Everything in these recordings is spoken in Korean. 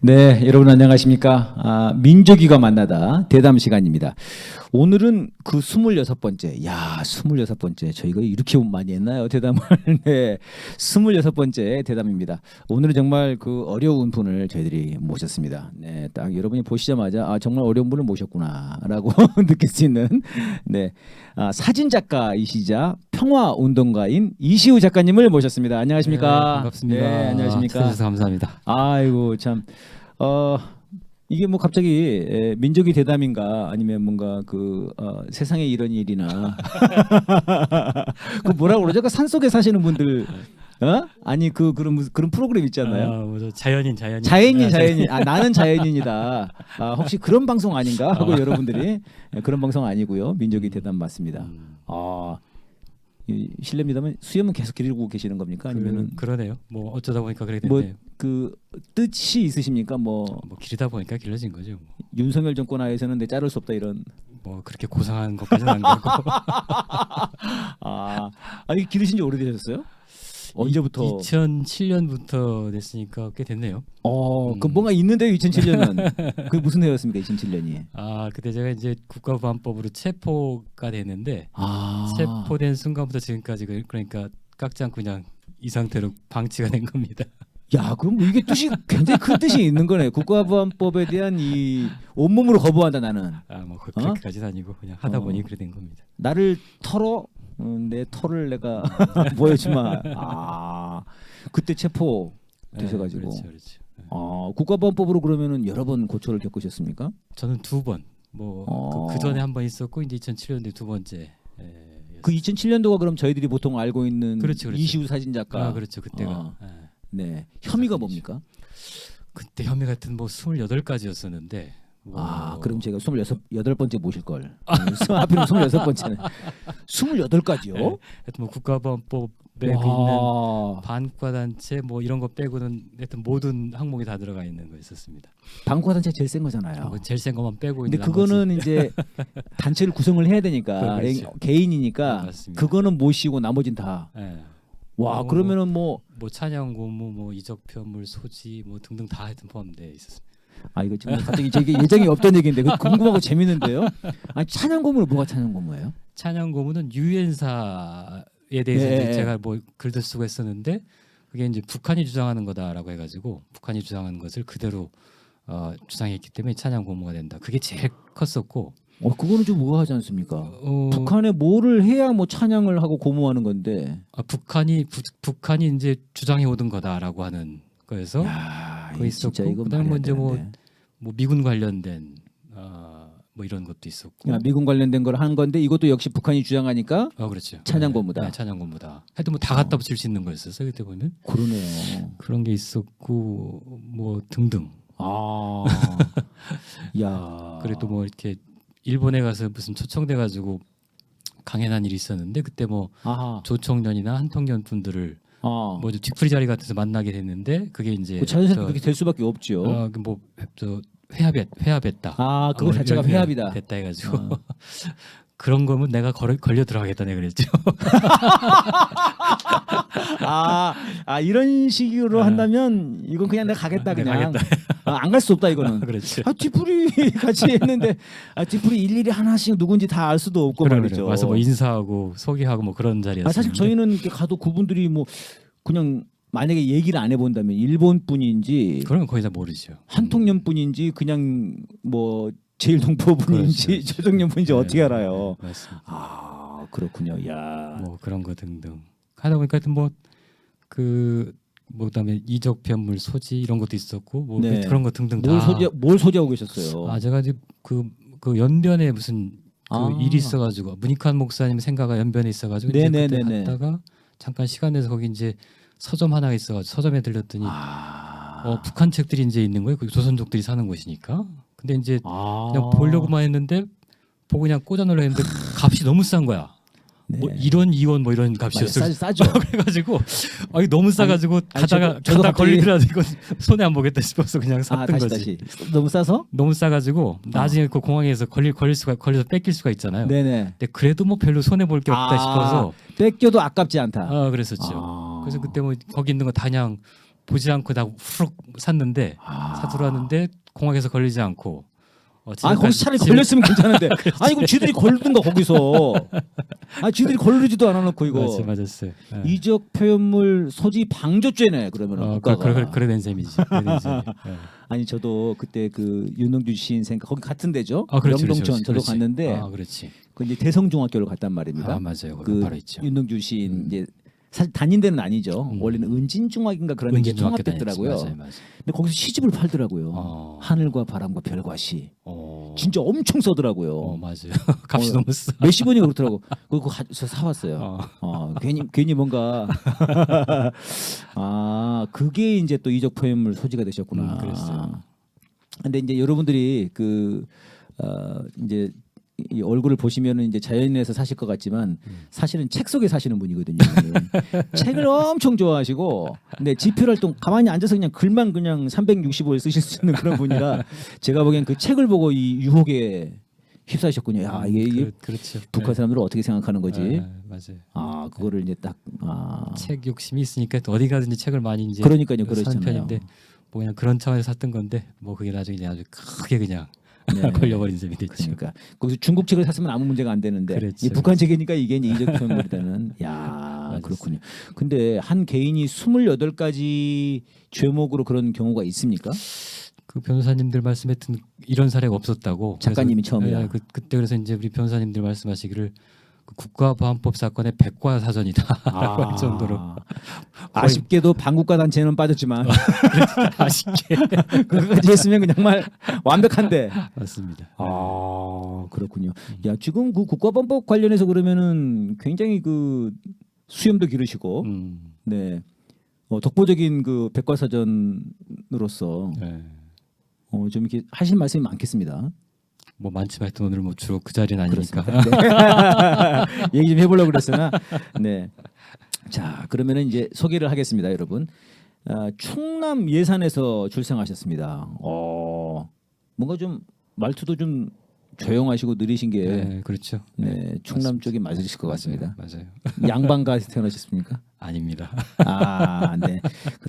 네, 여러분 안녕하십니까? 민족이가 만나다 대담 시간입니다. 오늘은 그 26번째. 야, 26번째. 저희가 이렇게 많이 했나요? 대담을. 네. 26번째 대담입니다. 오늘은 정말 그 어려운 분을 저희들이 모셨습니다. 네, 딱 여러분이 보시자마자 정말 어려운 분을 모셨구나라고 느낄 수 있는 네. 사진 작가이시자 평화 운동가인 이시우 작가님을 모셨습니다. 안녕하십니까? 네, 반갑습니다. 네, 안녕하십니까? 찾아주셔서 감사합니다. 아이고 참. 이게 뭐 갑자기 민족이 대담인가 아니면 뭔가 세상에 이런 일이나 그 뭐라고 그러죠? 그 산속에 사시는 분들 아니 그런 프로그램 있잖아요. 뭐죠? 자연인. 자연인. 나는 자연인이다. 혹시 그런 방송 아닌가 하고 여러분들이 그런 방송 아니고요. 민족이 대담 맞습니다. 실례입니다만 수염은 계속 기르고 계시는 겁니까? 아니면은 그러네요. 뭐 어쩌다 보니까 그렇게 됐네요. 그 뜻이 있으십니까? 뭐 기르다 보니까 길러진 거죠. 뭐. 윤석열 정권 하에서는 내 자를 수 없다 이런. 뭐 그렇게 고상한 것까지는 안 가고. 이 기르신 지 오래되셨어요? 언제부터? 2007년부터 됐으니까 꽤 됐네요. 그 뭔가 있는데요. 2007년은 그 무슨 해였습니까? 2007년이. 그때 제가 이제 국가보안법으로 체포가 됐는데 체포된 순간부터 지금까지 그러니까 깎지 않고 그냥 이 상태로 방치가 된 겁니다. 야, 그럼 뭐 이게 뜻이 굉장히 큰 뜻이 있는 거네. 국가보안법에 대한 이 온몸으로 거부한다 나는. 뭐 그렇게까지는 아니고 그냥 하다 보니 그래 된 겁니다. 나를 털어 내 털을 내가 보여주마. 그때 체포 되셔가지고. 네, 그렇죠. 국가보안법으로 그러면은 여러 번 고초를 겪으셨습니까? 저는 2번. 그 전에 한 번 있었고 이제 2007년도에 2번째. 그 2007년도가 그럼 저희들이 보통 알고 있는 그렇죠. 이시우 사진 작가. 그렇죠. 그때가. 네. 혐의가 뭡니까? 그때 혐의 같은 28가지였었는데. 그럼 제가 28번째 모실 걸. 하필 26번째는 28가지요? 네. 하여튼 국가보안법에 있는 반과 단체 이런 거 빼고는 하여튼 모든 항목이 다 들어가 있는 거 있었습니다. 반과 단체 제일 센 거잖아요. 제일 센 것만 빼고 근데 그거는 이제 단체를 구성을 해야 되니까 개인이니까 그거는 모시고 나머진 다. 그러면은 뭐 찬양고무, 이적편물, 소지 등등 다 하여튼 포함되어 있었습니다. 이거 지금 갑자기 제게 예정이 없던 얘기인데 궁금하고 재밌는데요. 찬양고무는 뭐가 찬양고무예요? 찬양고무는 유엔사에 대해서 제가 글도 쓰고 했었는데 그게 이제 북한이 주장하는 거다라고 해가지고 북한이 주장하는 것을 그대로 주장했기 때문에 찬양고무가 된다. 그게 제일 컸었고. 그거는 좀 우아하지 않습니까? 북한에 뭐를 해야 찬양을 하고 고무하는 건데. 북한이 이제 주장해 오던 거다라고 하는 거에서 그 있었고 그다음에 이제 미군 관련된 이런 것도 있었고. 미군 관련된 걸 한 건데 이것도 역시 북한이 주장하니까. 그렇죠. 찬양고무다. 네, 찬양고무다. 하여튼 다 갖다 붙일 수 있는 거였었어요 그때 보면. 그러네요. 그런 게 있었고 등등. 야. 그래도 이렇게 일본에 가서 무슨 초청돼 가지고 강연한 일이 있었는데 그때 조총련이나 한통련 분들을 뒤풀이 자리 같아서 만나게 됐는데 그게 이제 자연스럽게 그렇게 될 수밖에 없죠. 회합했다. 그거 자체가 회합이다. 됐다 해가지고 그런 거면 내가 걸려 들어가겠다 내가 그랬죠. 이런 식으로 한다면 이건 그냥 내가 가겠다 그냥. 안 갈 수 없다 이거는. 그렇지. 뒤풀이 같이 했는데 뒤풀이 일일이 하나씩 누군지 다 알 수도 없고 말이죠. 와서 인사하고 소개하고 그런 자리였어요. 사실 저희는 이렇게 가도 그분들이 그냥 만약에 얘기를 안 해본다면 일본 분인지 그런 건 거의 다 모르죠. 한통련 분인지 그냥 제일동포 분인지 조정련 분인지 어떻게 알아요? 맞습니다. 그렇군요. 야. 그런 거 등등 하다 보니까 하여튼 그다음에 이적편물 소지 이런 것도 있었고 그런 거 등등 뭘 소지하고 계셨어요? 제가 이제 그 연변에 무슨 일이 있어가지고 문익환 목사님 생가가 연변에 있어가지고 이제 그때 갔다가 잠깐 시간 내서 거기 이제 서점 하나 있어가지고 서점에 들렸더니 북한 책들이 이제 있는 거예요. 그 조선족들이 사는 곳이니까. 근데 이제 그냥 보려고만 했는데 보고 그냥 꽂아 놓으려 했는데 값이 너무 싼 거야. 네. 1원, 2원 이런 값이었어요. 싸죠. 그래가지고 가지고 너무 가다 걸리더라도 이건 손해 안 보겠다 싶어서 그냥 샀던 거지. 너무 싸서? 너무 싸가지고 나중에 그 공항에서 걸려서 뺏길 수가 있잖아요. 네네. 근데 그래도 별로 손해 볼 게 없다 싶어서 뺏겨도 아깝지 않다. 그랬었죠. 그래서 그때 거기 있는 거 다 그냥 보지 않고 다 후룩 샀는데 사들어왔는데 공항에서 걸리지 않고 거기서 차라리 걸렸으면 괜찮은데 아니 그럼 쥐들이 걸든가 거기서 쥐들이 걸리지도 않아놓고 이거 맞았어요. 이적 표현물 소지 방조죄네 그러면 국가가 그래 된 셈이지. 아니 저도 그때 그 윤동주 시인 생각 거기 같은 데죠. 그렇지, 영동천 그렇지, 저도 그렇지. 갔는데 그렇지. 그 이제 대성중학교를 갔단 말입니다. 맞아요. 그 바로 있죠. 윤동주 시인 이제 사실 다닌 데는 아니죠. 원래는 은진중학인가 그런 게 은진중학교 통합됐더라고요. 맞아요. 근데 거기서 시집을 팔더라고요. 하늘과 바람과 별과 시. 진짜 엄청 써더라고요. 맞아요. 값이 너무 싸. 몇십 원이 그렇더라고. 그거 사왔어요. 괜히 뭔가 그게 이제 또 이적 표현물 소지가 되셨구나. 그랬어요. 근데 이제 여러분들이 이제 이 얼굴을 보시면은 이제 자연인에서 사실 것 같지만 사실은 책 속에 사시는 분이거든요. 책을 엄청 좋아하시고 근데 집필 활동 가만히 앉아서 그냥 글만 그냥 365일 쓰실 수 있는 그런 분이라 제가 보기엔 그 책을 보고 이 유혹에 휩싸이셨군요. 야 이게 그렇죠. 북한 사람들은 어떻게 생각하는 거지? 맞아요. 그거를 이제 딱 책 욕심이 있으니까 또 어디 가든지 책을 많이 이제 그러니까요, 사는 그렇잖아요. 편인데 뭐 그냥 그런 차원에서 샀던 건데 뭐 그게 나중에 이제 아주 크게 그냥 네. 걸려버린 셈이 됐죠. 그러니까 거기서 중국 책을 샀으면 아무 문제가 안 되는데 그렇죠, 이 북한 책이니까 이게 이제 이적 표현물이라는 야 그렇군요. 근데 한 개인이 28가지 죄목으로 그런 경우가 있습니까? 그 변호사님들 말씀했던 이런 사례가 없었다고 작가님이 그래서, 처음이다. 그때 그래서 이제 우리 변호사님들 말씀하시기를 그 국가보안법 사건의 백과사전이다 할 정도로 아쉽게도 반국가 단체는 빠졌지만 아쉽게 그거까지 했으면 정말 완벽한데. 맞습니다. 그렇군요. 야 지금 그 국가보안법 관련해서 그러면은 굉장히 그 수염도 기르시고 네 독보적인 그 백과사전으로서 좀 이렇게 하실 말씀이 많겠습니다. 뭐 많지만 하여튼 오늘 뭐 주로 그 자리는 아니니까 네. 얘기 좀 해보려고 그랬으나 네. 자 그러면은 이제 소개를 하겠습니다, 여러분. 충남 예산에서 출생하셨습니다. 뭔가 좀 말투도 좀 조용하시고 느리신 게 그렇죠. 충남 쪽이 맞으실 것 같습니다. 맞아요. 양반가 태어나셨습니까? 아닙니다. 네.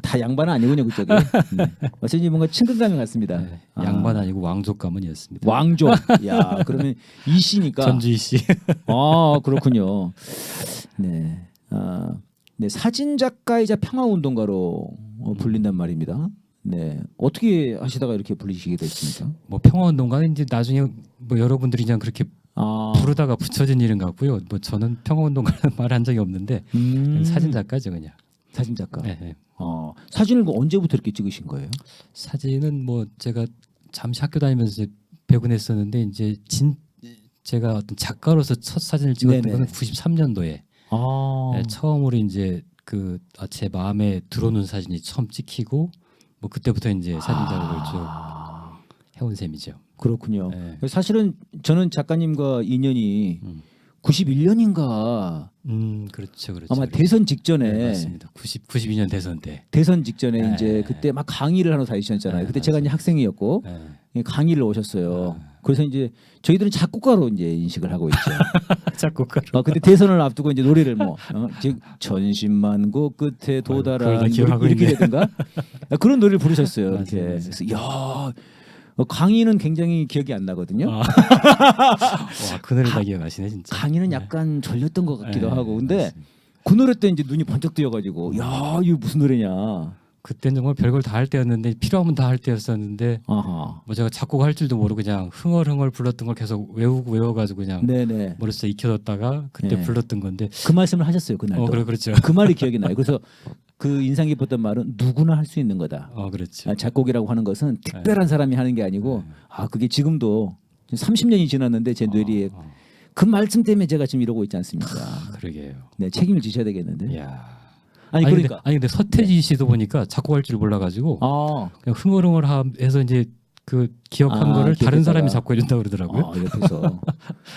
다 양반은 아니군요, 그쪽이. 네. 어쩐지 뭔가 친근감이 같습니다. 양반 아니고 왕족 가문이었습니다. 왕족. 야, 그러면 이씨니까. 전주희 씨. 그렇군요. 네. 네, 사진 작가이자 평화운동가로 불린단 말입니다. 네, 어떻게 하시다가 이렇게 불리시게 됐습니까? 뭐 평화운동가는 이제 나중에 뭐 여러분들이 그냥 그렇게 부르다가 붙여진 이름 같고요. 뭐 저는 평화운동가라는 말 한 적이 없는데 사진 작가죠 그냥. 사진 작가. 네. 사진을 언제부터 이렇게 찍으신 거예요? 사진은 뭐 제가 잠시 학교 다니면서 이제 배군 했었는데 이제 제가 어떤 작가로서 첫 사진을 찍었던 네네. 거는 93년도에 처음으로 이제 그 제 마음에 들어오는 사진이 처음 찍히고 뭐 그때부터 이제 사진 작업을 쭉 해온 셈이죠. 그렇군요. 네. 사실은 저는 작가님과 인연이 91년인가 그렇죠. 아마 대선 직전에 네, 맞습니다. 92년 대선 때 대선 직전에 네. 이제 그때 막 강의를 하러 다니셨잖아요. 네, 그때 제가 이제 학생이었고 네. 강의를 오셨어요. 그래서 이제 저희들은 작곡가로 이제 인식을 하고 있죠. 작곡가로. 그때 대선을 앞두고 이제 노래를 뭐 즉 천신만고 끝에 도달한 이렇게 되든가 그런 노래를 부르셨어요. 이렇게. 그래서 야 강의는 굉장히 기억이 안 나거든요. 와, 그 노래 다 기억하시네 진짜. 강의는 약간 졸렸던 것 같기도 하고 근데 맞습니다. 그 노래 때 이제 눈이 번쩍 뜨여가지고 야 이거 무슨 노래냐. 그때는 정말 별걸 다 할 때였는데 필요하면 다 할 때였었는데 아하. 뭐 제가 작곡할 줄도 모르고 그냥 흥얼흥얼 불렀던 걸 계속 외워가지고 그냥 네네. 머릿속에 익혀뒀다가 그때 네. 불렀던 건데 그 말씀을 하셨어요 그날도. 그렇죠. 그 말이 기억이 나요. 그래서 그 인상 깊었던 말은 누구나 할 수 있는 거다. 그렇죠. 작곡이라고 하는 것은 특별한 사람이 하는 게 아니고 그게 지금도 30년이 지났는데 제 뇌리에 그 말씀 때문에 제가 지금 이러고 있지 않습니까? 그러게요. 네 책임을 지셔야 되겠는데. 야. 아니 그러니까 근데 서태지 씨도 보니까 작곡할 줄 몰라가지고 그냥 흥얼흥얼 해서 이제 그 기억한 거를 다른 사람이 작곡해 준다 고 그러더라고요. 옆에서.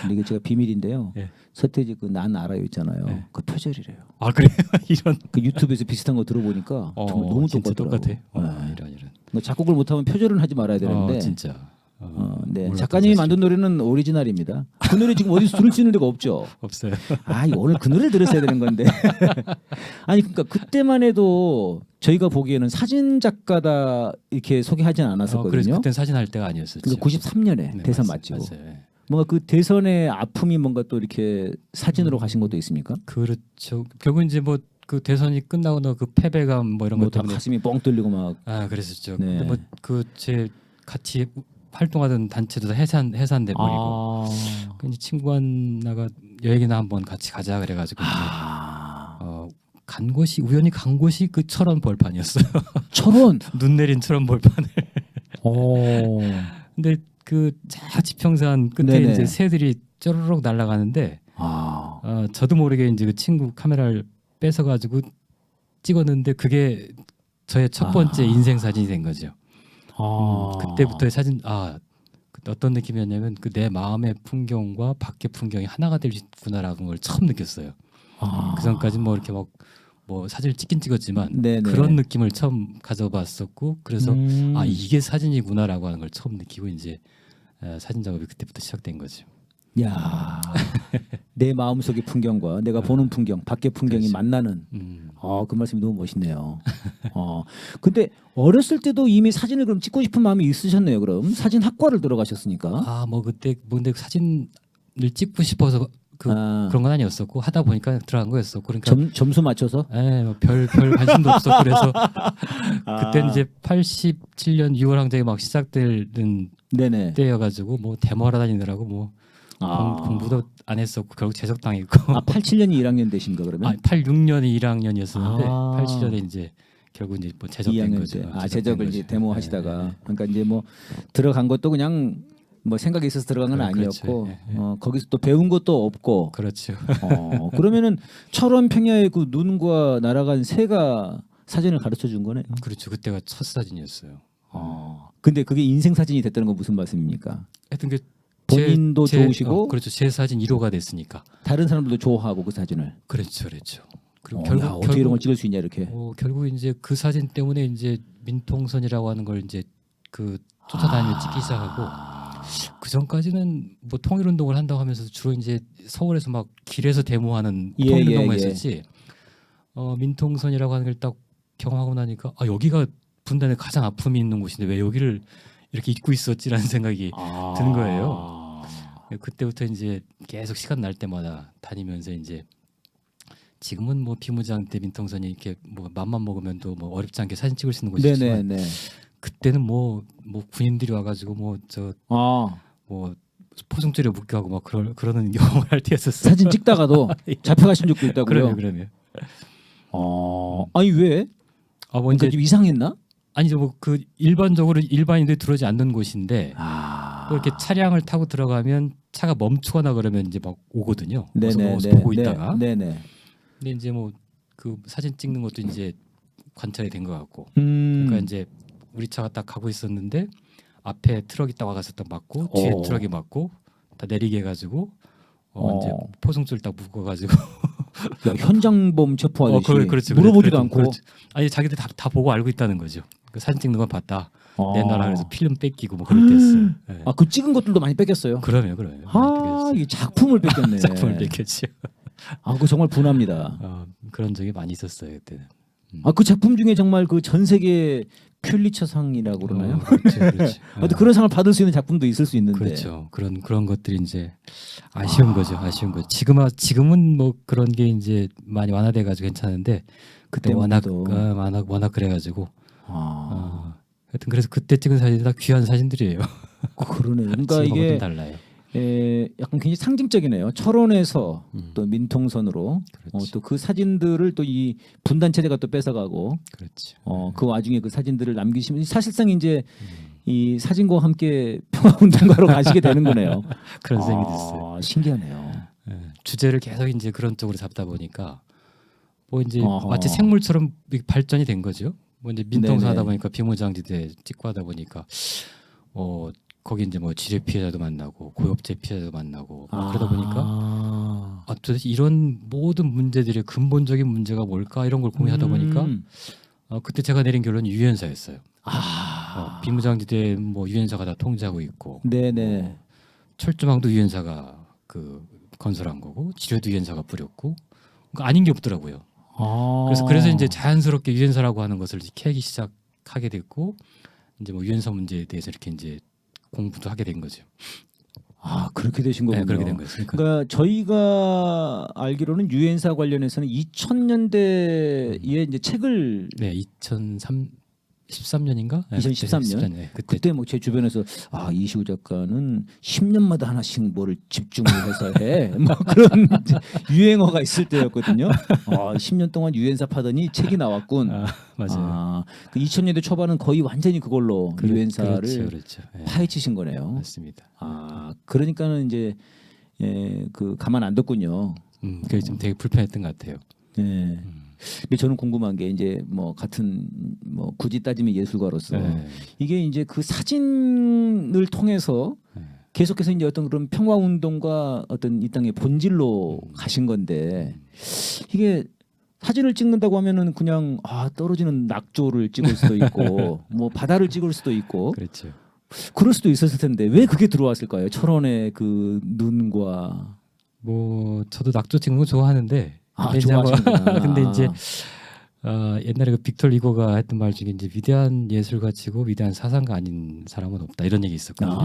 근데 이게 제가 비밀인데요. 예. 서태지 그 난 알아요 있잖아요. 예. 그 표절이래요. 그래요? 이런. 그 유튜브에서 비슷한 거 들어보니까 정말 너무 진짜 똑같더라고. 똑같아. 네. 이런. 뭐 작곡을 못하면 표절은 하지 말아야 되는데 진짜. 네. 몰랐던 작가님이 사실이에요. 만든 노래는 오리지널입니다. 그 노래 지금 어디서 들을 수 있는 데가 없죠. 없어요. 아, 이거 오늘 그 노래를 들었어야 되는 건데. 아니 그러니까 그때만 해도 저희가 보기에는 사진 작가다 이렇게 소개하진 그래서 않았었거든요. 그때 사진 할 때가 아니었었죠. 그러니까 93년에 네, 대선 맞죠. 맞죠. 맞아요. 예. 뭔가 그 대선의 아픔이 뭔가 또 이렇게 사진으로 가신 것도 있습니까? 그렇죠. 결국 이제 뭐 그 대선이 끝나고 나 그 패배감 뭐 이런 것 뭐다 때문에 가슴이 뻥 뚫리고 막. 그랬었죠. 네. 근데 뭐 그 제 같이 활동하던 단체도 다 해산돼 버리고 아. 그 이제 친구 하나가 여행이나 한번 같이 가자 그래가지고 이제 간 곳이 우연히 간 곳이 그 철원 벌판이었어요. 철원. 눈 내린 철원 벌판을. 오. 근데 그 지평선 끝에 네네. 이제 새들이 쪼르륵 날아가는데 저도 모르게 이제 그 친구 카메라를 뺏어가지고 찍었는데 그게 저의 첫 번째 인생 사진이 된 거죠. 그때부터의 사진 어떤 느낌이었냐면 그 내 마음의 풍경과 밖의 풍경이 하나가 될 수 있구나라는 걸 처음 느꼈어요. 그 전까지 뭐 이렇게 막 뭐 사진을 찍긴 찍었지만 네네. 그런 느낌을 처음 가져봤었고 그래서 이게 사진이구나라고 하는 걸 처음 느끼고 이제 사진 작업이 그때부터 시작된 거죠. 야, 내 마음속의 풍경과 내가 보는 풍경, 밖의 풍경이 그렇죠. 만나는. 그 말씀이 너무 멋있네요. 근데 어렸을 때도 이미 사진을 그럼 찍고 싶은 마음이 있으셨네요. 그럼 사진 학과를 들어가셨으니까. 뭐 그때 뭔데 사진을 찍고 싶어서 그런 건 아니었었고 하다 보니까 들어간 거였었고 그러니까 점수 맞춰서. 별 관심도 없었고 그래서 그때는 이제 87년 6월 항쟁이 막 시작되는 네네. 때여가지고 뭐 데모하러 다니느라고 뭐 공부도 안 했었고 결국 제적당했고 87년이 1학년 되신가 그러면? 86년이 1학년이었었는데 아. 87년에 이제 결국 이제 뭐 제적된 2학년 거죠. 때. 제적을 이제 데모하시다가. 네. 그러니까 이제 뭐 들어간 것도 그냥 뭐 생각이 있어서 들어간 건 아니었고 그렇죠. 거기서 또 배운 것도 없고. 그렇죠. 그러면은 철원 평야의 그 눈과 날아간 새가 사진을 가르쳐 준 거네요. 그렇죠. 그때가 첫 사진이었어요. 근데 그게 인생 사진이 됐다는 건 무슨 말씀입니까? 하여튼 그 본인도 좋으시고 그렇죠. 제 사진 1호가 됐으니까. 다른 사람들도 좋아하고 그 사진을. 그렇죠. 그리고 어떻게 이런 걸 찍을 수 있냐 이렇게. 결국 이제 그 사진 때문에 이제 민통선이라고 하는 걸 이제 그 쫓아다니며 찍기 시작하고 그 전까지는 뭐 통일운동을 한다고 하면서 주로 이제 서울에서 막 길에서 데모하는 통일운동만 했었지. 민통선이라고 하는 걸 딱 경험하고 나니까 여기가 분단의 가장 아픔이 있는 곳인데 왜 여기를 이렇게 잊고 있었지라는 생각이 드는 거예요. 그때부터 이제 계속 시간 날 때마다 다니면서 이제 지금은 뭐 비무장 때 민통선이 이렇게 뭐 맘만 먹으면 또 뭐 어렵지 않게 사진 찍을 수 있는 곳이지만 네네네. 그때는 뭐 군인들이 와가지고 뭐 포승줄에 묶여하고 막 그러는 경험을 할 때였었어요. 사진 찍다가도 잡혀가신 적도 있다고요? 그러면. 아니 왜? 뭔가 좀 이상했나? 아니죠. 뭐 그 일반적으로 일반인들이 들어오지 않는 곳인데 또 이렇게 차량을 타고 들어가면 차가 멈추거나 그러면 이제 막 오거든요. 네네. 보고 있다가. 네네. 근데 이제 뭐 그 사진 찍는 것도 이제 관찰이 된 것 같고. 음. 그러니까 이제 우리 차가 딱 가고 있었는데 앞에 트럭이 딱 와가서 딱 맞고 뒤에 트럭이 맞고 다 내리게 해가지고 이제 포승줄 딱 묶어가지고 현장범 체포하듯이 그렇죠. 물어보지도 않고. 그렇죠. 아니 자기들 다 보고 알고 있다는 거죠. 그 사진 찍는 건 봤다. 내놔라 그래서 필름 뺏기고 뭐 그럴 때였어요. 네. 그 찍은 것들도 많이 뺏겼어요. 그러면. 이게 작품을 뺏겼네. 작품을 뺏겼죠. 그거 정말 분합니다. 그런 적이 많이 있었어요 그때는. 그 작품 중에 정말 그 전 세계 퓰리처상이라고 그러나요? 그렇죠. 그런 상을 받을 수 있는 작품도 있을 수 있는데. 그렇죠. 그런 것들이 이제 아쉬운 거죠. 지금은 뭐 그런 게 이제 많이 완화돼 가지고 괜찮은데 그때 워낙 그래가지고. 하여튼 그래서 그때 찍은 사진이 다 귀한 사진들이에요. 그러네요. 그러니까 지금하고는 이게 달라요. 약간 굉장히 상징적이네요. 철원에서 또 민통선으로 또 그 사진들을 또 이 분단 체제가 또 뺏어가고. 그렇죠. 그 와중에 그 사진들을 남기시면 사실상 이제 이 사진과 함께 평화운동가로 가시게 되는 거네요. 그런 셈이 됐어요. 신기하네요. 주제를 계속 이제 그런 쪽으로 잡다 보니까 뭐 이제 마치 생물처럼 발전이 된 거죠. 뭐 이제 민통선 하다 보니까 비무장지대 찍고 하다 보니까 거기 이제 뭐 지뢰 피해자도 만나고 고엽제 피해자도 만나고 그러다 보니까 도대체 이런 모든 문제들의 근본적인 문제가 뭘까 이런 걸 고민하다 보니까 그때 제가 내린 결론이 유연사였어요. 비무장지대 뭐 유엔사가 다 통제하고 있고, 네네. 철조망도 유엔사가 그 건설한 거고, 지뢰도 유엔사가 뿌렸고, 그러니까 아닌 게 없더라고요. 그래서 이제 자연스럽게 유엔사라고 하는 것을 캐기 시작하게 됐고, 이제 뭐 유엔사 문제에 대해서 이렇게 이제 공부도 하게 된 거죠. 그렇게 되신 거군요. 네, 그렇게 된 거죠. 그러니까 저희가 알기로는 유엔사 관련해서는 2000년대에 이제 책을 네, 2013년인가? 2013년? 네, 그때 뭐 제 주변에서 이시우 작가는 10년마다 하나씩 뭐를 집중을 해서 해. 뭐 그런 이제 유행어가 있을 때였거든요. 10년 동안 유엔사 파더니 책이 나왔군. 맞아요. 그 2000년대 초반은 거의 완전히 그걸로 유엔사를 그렇죠. 네. 파헤치신 거네요. 맞습니다. 그러니까는 이제 그 가만 안 뒀군요. 그게 좀 되게 불편했던 것 같아요. 네. 근데 저는 궁금한 게 이제 뭐 같은 뭐 굳이 따지면 예술가로서 이게 이제 그 사진을 통해서 계속해서 이제 어떤 그런 평화 운동과 어떤 이 땅의 본질로 가신 건데 이게 사진을 찍는다고 하면은 그냥 떨어지는 낙조를 찍을 수도 있고 뭐 바다를 찍을 수도 있고 그렇죠. 그럴 수도 있었을 텐데 왜 그게 들어왔을까요? 철원의 그 눈과 뭐 저도 낙조 찍는 거 좋아하는데 좋아하시는구나. 근데 이제 옛날에 그 빅tor 리고가 했던 말 중에 이제 위대한 예술가치고 위대한 사상가 아닌 사람은 없다 이런 얘기 있었거든요.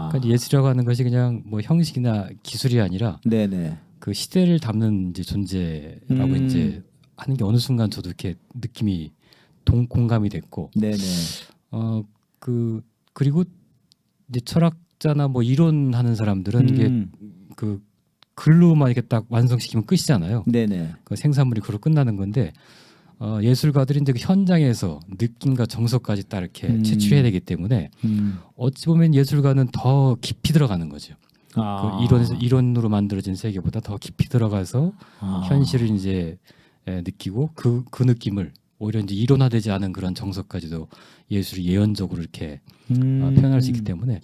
그러니까 예술이라고 하는 것이 그냥 뭐 형식이나 기술이 아니라 네네. 그 시대를 담는 이제 존재라고 이제 하는 게 어느 순간 저도 이렇게 느낌이 공감이 됐고. 네네. 그리고 이제 철학자나 뭐 이론하는 사람들은 이게 그 글로만 이렇게 딱 완성시키면 끝이잖아요. 네네. 그 생산물이 그로 끝나는 건데 예술가들이 이제 그 현장에서 느낌과 정서까지 딱 이렇게 채취해야 되기 때문에 어찌 보면 예술가는 더 깊이 들어가는 거죠. 그 이론으로 만들어진 세계보다 더 깊이 들어가서 현실을 이제 느끼고 그 느낌을 오히려 이제 이론화되지 않은 그런 정서까지도 예술이 예언적으로 이렇게 표현할 수 있기 때문에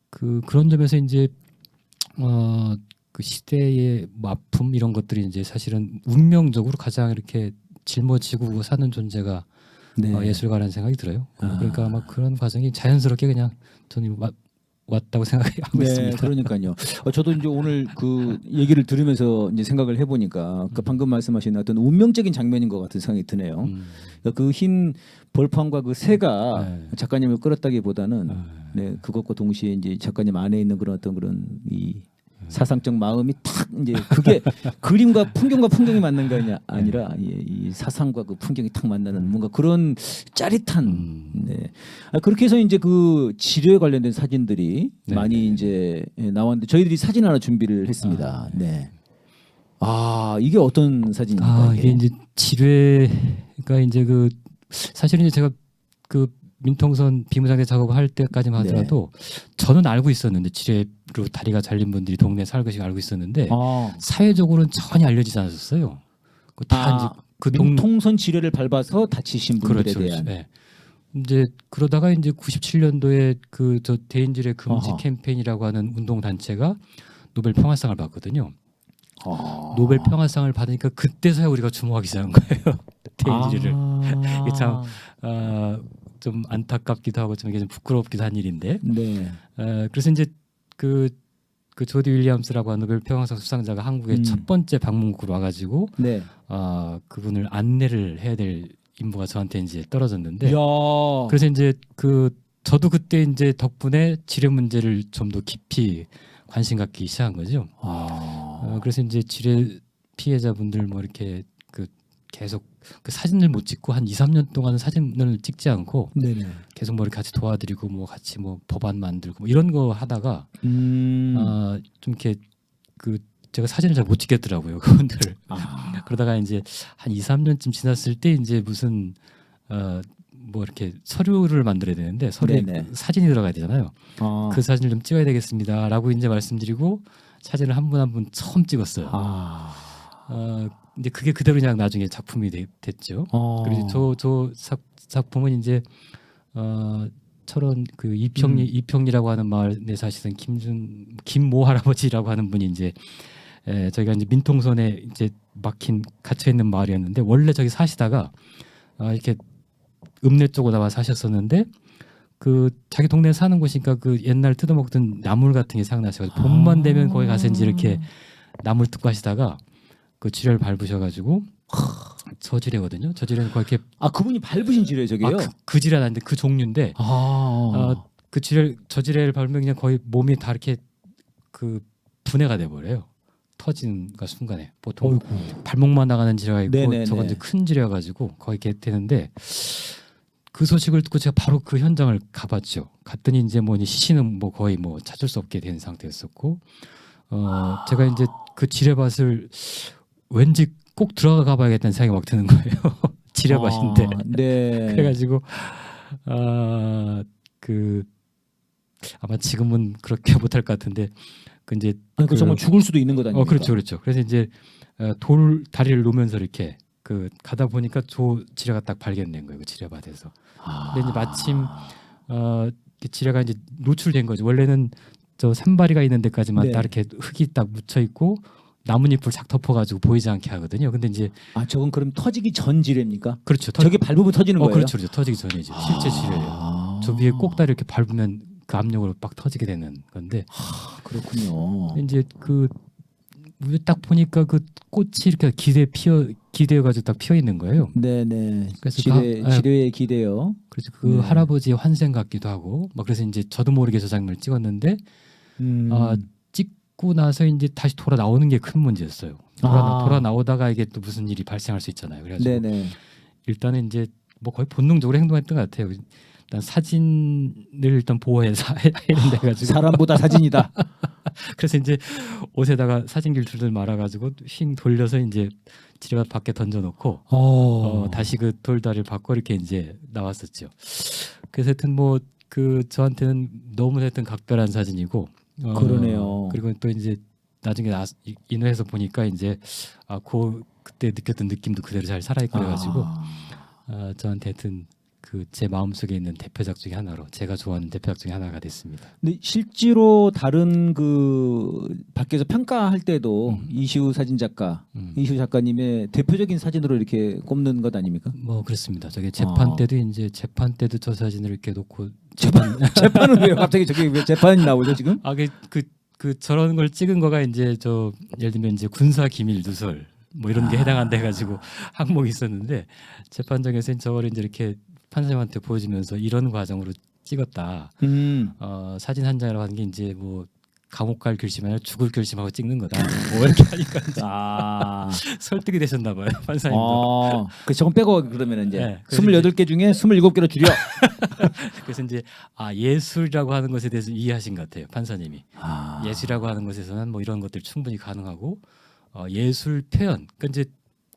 그런 점에서 이제 그 시대의 뭐 아픔 이런 것들이 이제 사실은 운명적으로 가장 이렇게 짊어지고 사는 존재가 예술가라는 생각이 들어요. 그러니까 아마 그런 과정이 자연스럽게 그냥 저는 왔다고 생각하고 있습니다. 그러니까요. 저도 이제 오늘 그 얘기를 들으면서 이제 생각을 해보니까 그 방금 말씀하신 어떤 운명적인 장면인 것 같은 생각이 드네요. 그 흰 벌판과 그 새가 작가님을 끌었다기보다는 그것과 동시에 이제 작가님 안에 있는 그런 어떤 그런 이 사상적 마음이 탁 이제 그게 그림과 풍경이 맞는 게 아니라 이 사상과 그 풍경이 탁 만나는 뭔가 그런 짜릿한 그렇게 해서 이제 그 지뢰에 관련된 사진들이 많이 이제 나왔는데 저희들이 사진 하나 준비를 했습니다. 이게 어떤 사진입니까? 이게 이제 지뢰가 이제 그 사실은 이제 제가 그 민통선 비무장대 작업을 할 때까지만 하더라도 저는 알고 있었는데 지뢰로 다리가 잘린 분들이 동네에 살고 계시고 알고 있었는데 사회적으로는 전혀 알려지지 않았었어요. 다 이제 그 민통선 지뢰를 밟아서 다치신 분들에 대한. 이제 그러다가 이제 97년도에 그 저 대인지뢰 금지 캠페인이라고 하는 운동 단체가 노벨 평화상을 받거든요. 노벨 평화상을 받으니까 그때서야 우리가 주목하기 시작한 거예요. 대인지뢰를. 이게 참 좀 안타깝기도 하고 좀 이게 좀 부끄럽기도 한 일인데. 그래서 이제 그 조디 윌리엄스라고 하는 노벨 평화상 수상자가 한국에 첫 번째 방문국으로 와가지고 그분을 안내를 해야 될 임무가 저한테 이제 떨어졌는데. 그래서 이제 저도 그때 이제 덕분에 지뢰 문제를 좀 더 깊이 관심 갖기 시작한 거죠. 그래서 이제 지뢰 피해자분들 뭐 이렇게 계속 그 사진을 못 찍고 한 2, 3년 동안은 사진을 찍지 않고 계속 뭐 이렇게 같이 도와드리고 뭐 같이 뭐 법안 만들고 뭐 이런 거 하다가 좀 이렇게 제가 사진을 잘 못 찍겠더라고요 그분들. 그러다가 이제 한 2, 3년쯤 지났을 때 이제 무슨 뭐 이렇게 서류를 만들어야 되는데 서류에 사진이 들어가야 되잖아요. 그 사진을 좀 찍어야 되겠습니다라고 이제 말씀드리고 사진을 한 분 한 분 처음 찍었어요. 이제 그게 그대로 그냥 나중에 작품이 됐죠. 그리고 저 작품은 이제 철원 그 이평리라고 하는 마을에 사시던 김모 할아버지라고 하는 분이 이제 저희가 이제 민통선에 이제 갇혀 있는 마을이었는데 원래 저기 사시다가 이렇게 읍내 쪽으로 나와 사셨었는데 그 자기 동네에 사는 곳이니까 그 옛날 뜯어먹던 나물 같은 게 생각나셔가지고 봄만 되면 거기 가서 이제 이렇게 나물 뜯고 하시다가 그 지뢰를 밟으셔가지고 저지뢰거든요. 저지뢰는 거기 이렇게 그분이 밟으신 지뢰 저게요? 그 지뢰는 아닌데 그 종류인데 그 저지뢰를 밟으면 그냥 거의 몸이 다 이렇게 그 분해가 돼 버려요. 터지는 그 순간에 보통 발목만 나가는 지뢰가 있고 네네네. 저건 이제 큰 지뢰여 가지고 거의 이렇게 되는데 그 소식을 듣고 제가 바로 그 현장을 가봤죠. 갔더니 이제 뭐 시신은 뭐 거의 뭐 찾을 수 없게 된 상태였었고 제가 이제 그 지뢰밭을 왠지 꼭 들어가 봐야겠다는 생각이 막 드는 거예요. 지뢰밭인데. 네. 그래가지고 그 아마 지금은 그렇게 못할 것 같은데 그 이제 그 정말 죽을 수도 있는 것 아닙니까? 그렇죠, 그렇죠. 그래서 이제 돌 다리를 놓으면서 이렇게 그 가다 보니까 저 지뢰가 딱 발견된 거예요, 그 지뢰밭에서. 근데 이제 마침 그 지뢰가 이제 노출된 거죠. 원래는 저 산바리가 있는 데까지만 네. 딱 이렇게 흙이 딱 묻혀 있고 나뭇잎을 싹 덮어가지고 보이지 않게 하거든요. 근데 이제 저건 그럼 터지기 전 지뢰입니까? 그렇죠. 저게 밟으면 터지는 거예요? 그렇죠, 그렇죠. 터지기 전이죠. 실제 지뢰예요. 저 위에 꼭다리 이렇게 밟으면 그 압력으로 빡 터지게 되는 건데. 그렇군요. 이제 그 딱 보니까 그 꽃이 이렇게 기대어가지고 딱 피어 있는 거예요. 네네. 그래서 지뢰에 기대요. 그래서 그 할아버지의 환생 같기도 하고, 막 그래서 이제 저도 모르게 저 장면을 찍었는데, 찍고 나서 이제 다시 돌아 나오는 게 큰 문제였어요. 돌아 나오다가 이게 또 무슨 일이 발생할 수 있잖아요. 그래가지고 네네. 일단은 이제 뭐 거의 본능적으로 행동했던 것 같아요. 일단 사진을 일단 보호해서 해야 된다 해가지고 사람보다 사진이다. 그래서 이제 옷에다가 사진 길들들 말아가지고 휙 돌려서 이제 지뢰밭 밖에 던져놓고 다시 그 돌다리를 받고 이렇게 이제 나왔었죠. 그래서 하여튼 뭐 그 저한테는 너무 하여튼 각별한 사진이고 그러네요. 그리고 또 이제 나중에 인화해서 보니까 이제 그때 느꼈던 느낌도 그대로 잘 살아있고 그래가지고 저한테 하여튼 그 제 마음속에 있는 대표작 중에 하나로 제가 좋아하는 대표작 중에 하나가 됐습니다. 근데 실제로 다른 그 밖에서 평가할 때도 이시우 사진 작가, 이시우 작가님의 대표적인 사진으로 이렇게 꼽는 것 아닙니까? 뭐 그렇습니다. 저게 재판 때도 저 사진을 이렇게 놓고 재판은 왜요? 갑자기 저게 왜 재판이 나오죠 지금? 그 저런 걸 찍은 거가 이제 저 예를 들면 이제 군사 기밀 누설 뭐 이런 게 해당한다 해가지고 항목이 있었는데 재판장에서는 저걸 이제 이렇게 판사님한테 보여주면서 이런 과정으로 찍었다. 사진 한 장이라고 하는 게 이제 뭐 감옥 갈 결심 아니라 죽을 결심하고 찍는 거다. 뭐 이렇게 하니까 이제 설득이 되셨나 봐요 판사님도. 그 저건 빼고 그러면 이제 네, 28개 중에 27개로 줄여. 그래서 이제 예술이라고 하는 것에 대해서 이해하신 것 같아요 판사님이. 예술이라고 하는 것에서는 뭐 이런 것들 충분히 가능하고 예술 표현. 그러니까 이제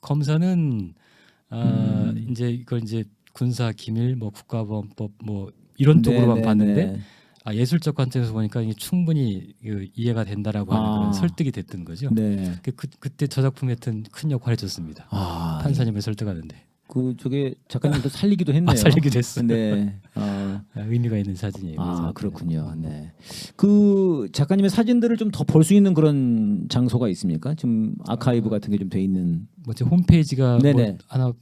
검사는 이제 이걸 이제 군사 기밀, 뭐 국가보안법, 뭐 이런 쪽으로만 봤는데 예술적 관점에서 보니까 이게 충분히 이해가 된다라고 하는 그런 설득이 됐던 거죠. 네. 그때 저 작품에 큰 역할을 해줬습니다. 판사님을 설득하는데. 그 저게 작가님도 살리기도 했네요. 살리기도 했어요. 네. 의미가 있는 사진이에요. 그렇군요. 네. 그 작가님의 사진들을 좀 더 볼 수 있는 그런 장소가 있습니까? 지금 아카이브 같은 게 좀 돼 있는. 뭐지 홈페이지가 뭐 하나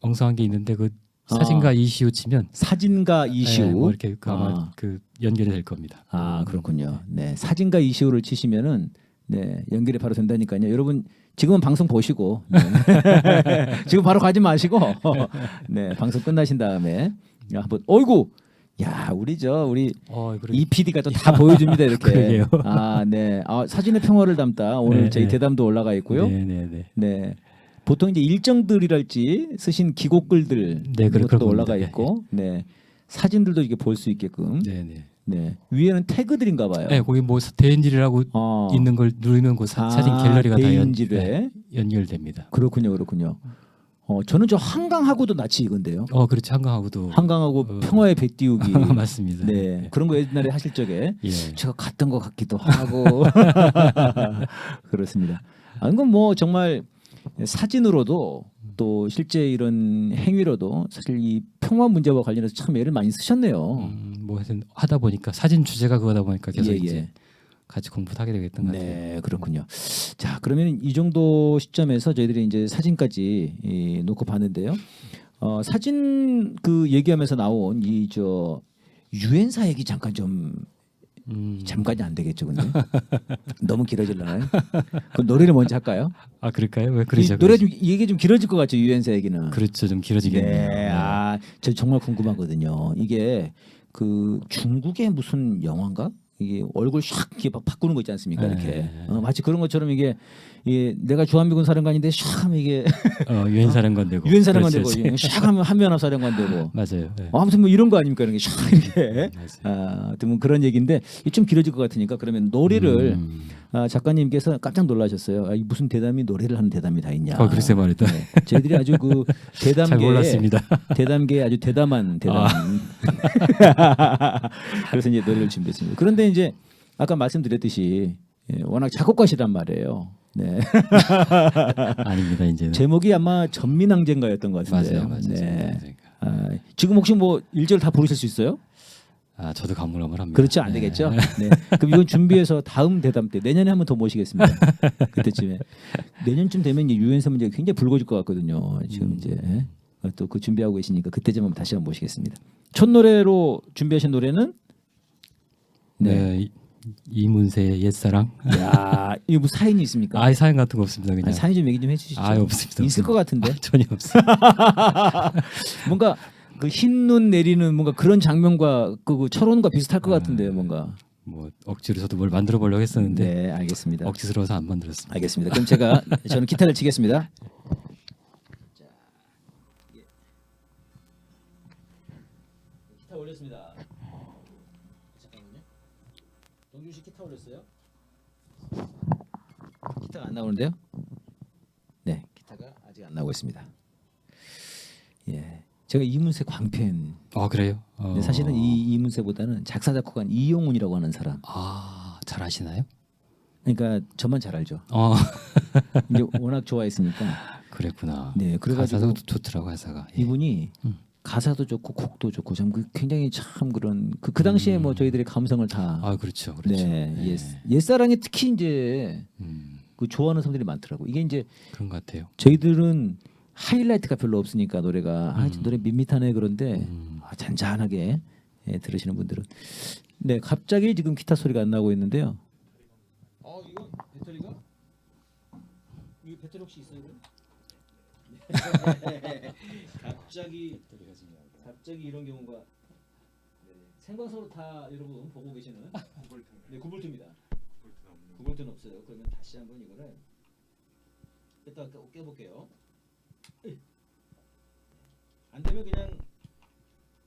엉성한 게 있는데 그 사진가 이시우 치면 사진가 이시우 뭐 이렇게 아마 그 연결이 될 겁니다. 그렇군요. 네, 사진가 이시우를 치시면은 네 연결이 바로 된다니까요. 여러분 지금은 방송 보시고 지금 바로 가지 마시고 네 방송 끝나신 다음에 한번 어이구 야 우리 이 PD가 또 다 보여줍니다 이렇게. 네. 사진의 평화를 담다 오늘 저희 대담도 올라가 있고요. 네. 보통 이제 일정들이랄지 쓰신 기고글들 그것도 올라가 있고, 네 사진들도 이게 볼 수 있게끔. 네 위에는 태그들인가 봐요. 네, 거기 뭐 대인지뢰라고 있는 걸 누르면 그 사진 갤러리가 다 연결됩니다. 그렇군요. 저는 저 한강하고도 낯이 익은데요. 그렇죠. 한강하고도. 한강하고 평화의 배 띄우기. 맞습니다. 네 그런 거 옛날에 하실 적에 제가 갔던 것 같기도 하고 그렇습니다. 이건 뭐 정말. 사진으로도 또 실제 이런 행위로도 사실 이 평화 문제와 관련해서 참 애를 많이 쓰셨네요. 뭐 하다 보니까 사진 주제가 그거다 보니까 계속 이제 같이 공부를 하게 되겠던 것 같아요. 네, 그렇군요. 자, 그러면 이 정도 시점에서 저희들이 이제 사진까지 놓고 봤는데요. 사진 그 얘기하면서 나온 유엔사 얘기 잠깐 좀 잠깐이 안 되겠죠, 근데 너무 길어질라나요? 그 노래를 먼저 할까요? 아 그럴까요? 왜 이 그러죠? 노래 좀 얘기 좀 길어질 것 같죠, 유엔사 얘기는. 그렇죠, 좀 길어지겠네요. 네, 저 정말 궁금하거든요. 이게 그 중국의 무슨 영화인가? 이게 얼굴 샥 이렇게 막 바꾸는 거 있지 않습니까? 네. 이렇게 마치 그런 것처럼 이게 내가 주한미군 사령관인데 샥 이게 유엔 사령관 되고 유엔 사령관 그렇죠, 되고 그렇죠. 샥 하면 한미연합 사령관 되고 맞아요. 네. 아무튼 뭐 이런 거 아닙니까? 이런 게샥 이렇게 맞아요. 아무튼 뭐 그런 얘기인데 이게 좀 길어질 것 같으니까 그러면 노래를 작가님께서 깜짝 놀라셨어요. 이 무슨 대담이 노래를 하는 대담이 다 있냐? 글쎄 말이다. 네. 저희들이 아주 그 잘 대담계에 몰랐습니다. 대담계에 아주 대담한 대담. 그래서 이제 노래를 준비했습니다. 그런데 이제 아까 말씀드렸듯이 워낙 작곡가시란 말이에요. 네. 아닙니다 이제는. 제목이 아마 전민항제인가였던 것 같은데요. 맞아요. 네. 지금 혹시 뭐 1절 다 부르실 수 있어요? 저도 가물가물합니다. 그렇죠, 안 되겠죠. 네. 그럼 이건 준비해서 다음 대담 때 내년에 한번 더 모시겠습니다. 그때쯤에 내년쯤 되면 이제 유엔사 문제가 굉장히 불거질 것 같거든요. 지금 이제 또 그 준비하고 계시니까 그때쯤 한번 다시 한번 모시겠습니다. 첫 노래로 준비하신 노래는 네. 이문세의 옛사랑. 야, 이거 뭐 사연이 있습니까? 사연 같은 거 없습니다. 그냥. 사연 좀 얘기 좀 해주시죠. 없습니다. 있을 것 같은데. 전혀 없어요. 뭔가 그 흰눈 내리는 뭔가 그런 장면과 그 철원과 비슷할 것 같은데요, 뭔가. 뭐 억지로 저도 뭘 만들어 보려고 했었는데 네, 알겠습니다. 억지스러워서 안 만들었습니다. 알겠습니다. 그럼 저는 기타를 치겠습니다. 자, 기타 올렸습니다. 잠깐만요. 동준 씨 기타 올렸어요? 기타가 안 나오는데요? 네, 기타가 아직 안 나오고 있습니다. 예, 제가 이문세 광팬. 그래요? 근데 사실은 이문세보다는 작사 작곡한 이용훈이라고 하는 사람. 잘 아시나요? 그러니까 저만 잘 알죠. 이제 워낙 좋아했으니까. 그랬구나. 네, 그래가지고 가사도 좋더라고 가사가. 예. 이분이 가사도 좋고 곡도 좋고 참 굉장히 참 그런 그 당시에 뭐 저희들의 감성을 다. 그렇죠. 네, 예. 옛사랑에 특히 이제 음, 그 좋아하는 사람들이 많더라고. 이게 이제 그런 것 같아요. 저희들은 하이라이트가 별로 없으니까 노래가 노래 밋밋하네 그런데 잔잔하게 들으시는 분들은 네 갑자기 지금 기타 소리가 안 나오고 있는데요. 이거 배터리가 이 배터리 혹시 있어요? 갑자기 이런 경우가 생방송으로 다 여러분 보고 계시는 네, 9볼트입니다. 9볼트는 없어요. 그러면 다시 한번 이거를 이따 깨볼게요. 안 되면 그냥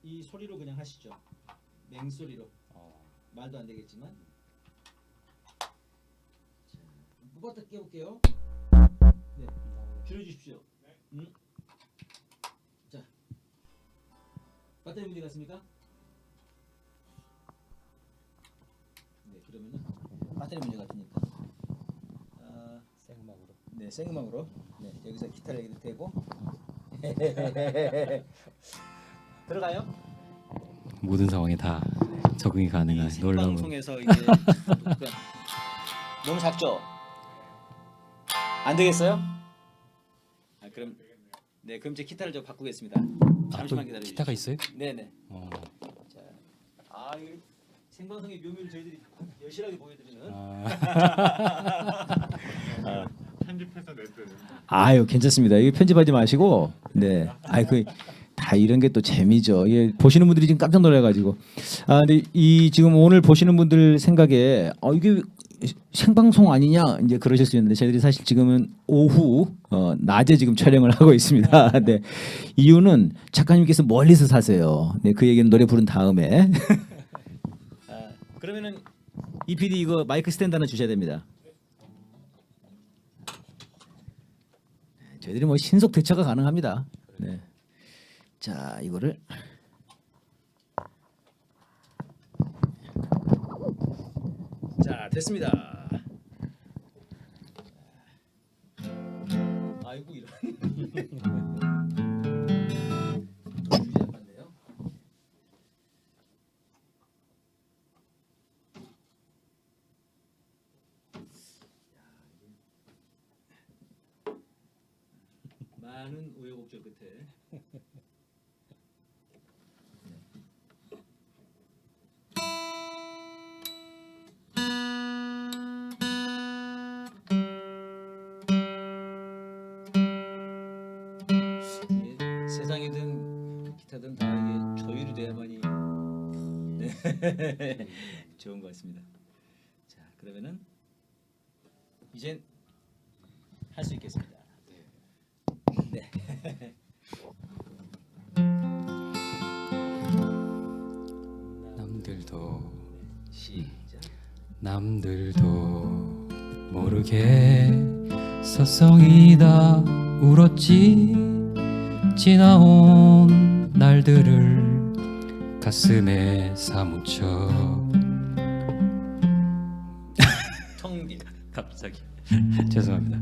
이 소리로 그냥 하시죠. 맹소리로. 말도 안 되겠지만. 자, 뽑았다 깨볼게요. 네, 줄여주십시오. 자, 배터리 문제 같습니까? 네, 그러면은 배터리 문제 같으니까. 생음악으로. 네, 생음악으로. 네, 여기서 기타를 여기 대고. 들어가요? 모든 상황에 다 적응이 가능한 놀라운. 방송에서 이게 너무 작죠? 안 되겠어요? 그럼 네, 그럼 제 기타를 좀 바꾸겠습니다. 잠시만 기다려 주세요. 기타가 있어요? 네네. 자, 이 생방송의 묘미를 저희들이 여실하게 보여드리는. 편집해서 내드는. 아유 괜찮습니다. 이거 편집하지 마시고 네. 다 이런 게 또 재미죠. 예, 보시는 분들이 지금 깜짝 놀라가지고 근데 이 지금 오늘 보시는 분들 생각에 이게 생방송 아니냐 이제 그러실 수 있는데 저희들이 사실 지금은 오후 낮에 지금 촬영을 하고 있습니다. 네. 이유는 작가님께서 멀리서 사세요. 네, 그 얘기는 노래 부른 다음에. 그러면은 이 PD 이거 마이크 스탠드 하나 주셔야 됩니다. 저희들이 뭐 신속 대처가 가능합니다. 네. 자, 이거를 자, 됐습니다. 아이고 이런. 주제 안 맞네요. 많은 우여곡절 끝에 주대야만이 네. 좋은 것 같습니다. 자, 그러면은 이젠 할 수 있겠습니다. 네. 시작. 남들도 모르게 서성이다 울었지. 지나온 날들을 가슴에 사무쳐. 텅빈. 갑자기 죄송합니다.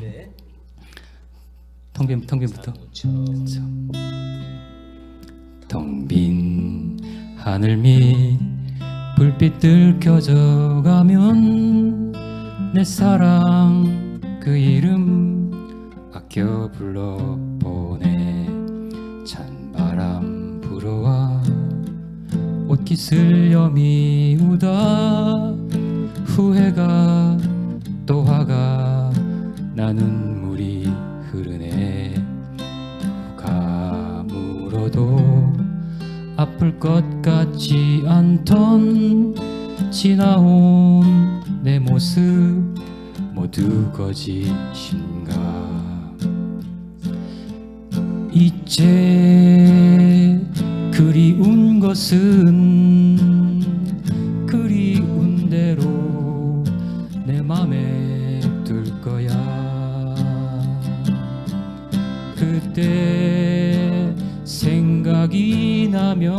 네. 텅빈부터. 사무쳐. 텅빈 하늘 밑 불빛들 켜져가면 내 사랑 그 이름 아껴 불러보내. 찬바람 불어와 옷깃을 여미우다 후회가 또 화가 나는 물이 흐르네. 누가 물어도 아플 것 같지 않던 지나온 내 모습 모두 거짓인가. 이제 그리운 것은 그리운 대로 내 맘에 둘 거야. 그때 생각이 나면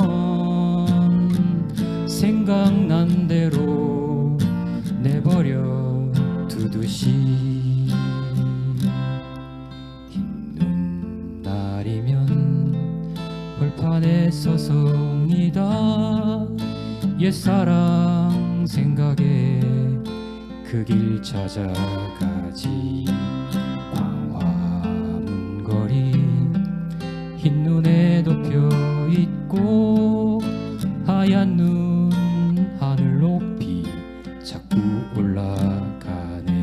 생각난 대로 내버려 두듯이. 흰 날이면 벌판에 서성이다 옛사랑 생각에 그 길 찾아가지. 광화문 거리 흰 눈에 덮여 있고 하얀 눈 하늘 높이 자꾸 올라가네.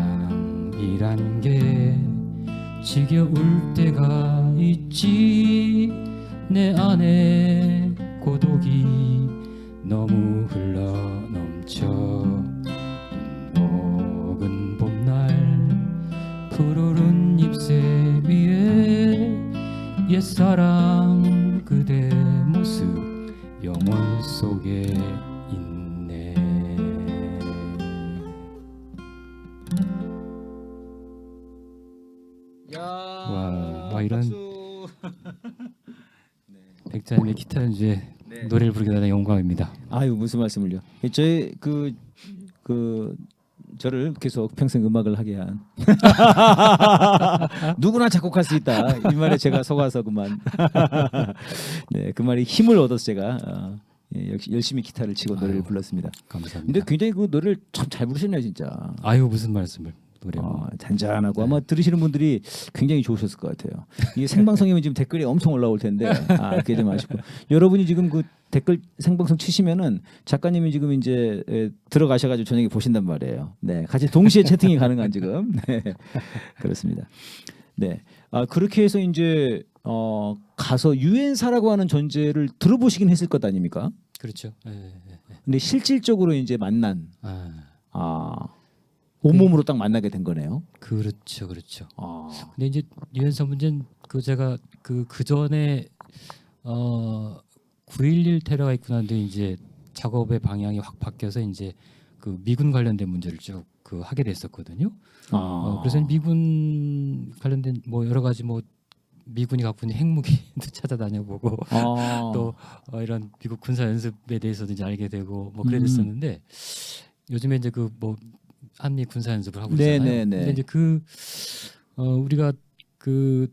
사랑이란 게 지겨울 때가 있지. 내 안에 고독이 너무 흘러넘쳐. 눈 먹은 봄날 푸르른 잎새 위에 옛사랑 그대 모습 영원 속에 있네. 야, 와, 이런 박수. 백자님의 기타 연주에 네. 노래를 부르게 되는 영광입니다. 아유, 무슨 말씀을요? 저희 그 저를 계속 평생 음악을 하게 한 누구나 작곡할 수 있다 이 말에 제가 속아서 그만 네, 그 말이 힘을 얻어서 제가 역시 열심히 기타를 치고 노래를 아유, 불렀습니다. 감사합니다. 근데 굉장히 그 노래를 참 잘 부르셨네요, 진짜. 아유, 무슨 말씀을. 노래 잔잔하고 아마 들으시는 분들이 굉장히 좋으셨을 것 같아요. 이게 생방송이면 지금 댓글이 엄청 올라올 텐데 그게 좀 아쉽고 여러분이 지금 그 댓글 생방송 치시면은 작가님이 지금 이제 들어가셔가지고 저녁에 보신단 말이에요. 네, 같이 동시에 채팅이 가능한 지금 네, 그렇습니다. 네, 그렇게 해서 이제 가서 유엔사라고 하는 존재를 들어보시긴 했을 것 아닙니까? 그렇죠. 근데 실질적으로 이제 만난 온몸으로 딱 만나게 된 거네요. 그렇죠. 근데 이제 유엔사 문제는 제가 그 전에 9.11 테러가 있고 난 뒤에 이제 작업의 방향이 확 바뀌어서 이제 그 미군 관련된 문제를 쭉 하게 됐었거든요. 그래서 미군 관련된 뭐 여러 가지 뭐 미군이 갖고 있는 핵무기도 찾아다녀보고 또 이런 미국 군사 연습에 대해서도 이제 알게 되고 뭐 그랬었는데 요즘에 이제 그 뭐 한미 군사 연습을 하고 있잖아요. 근데 이제 우리가 그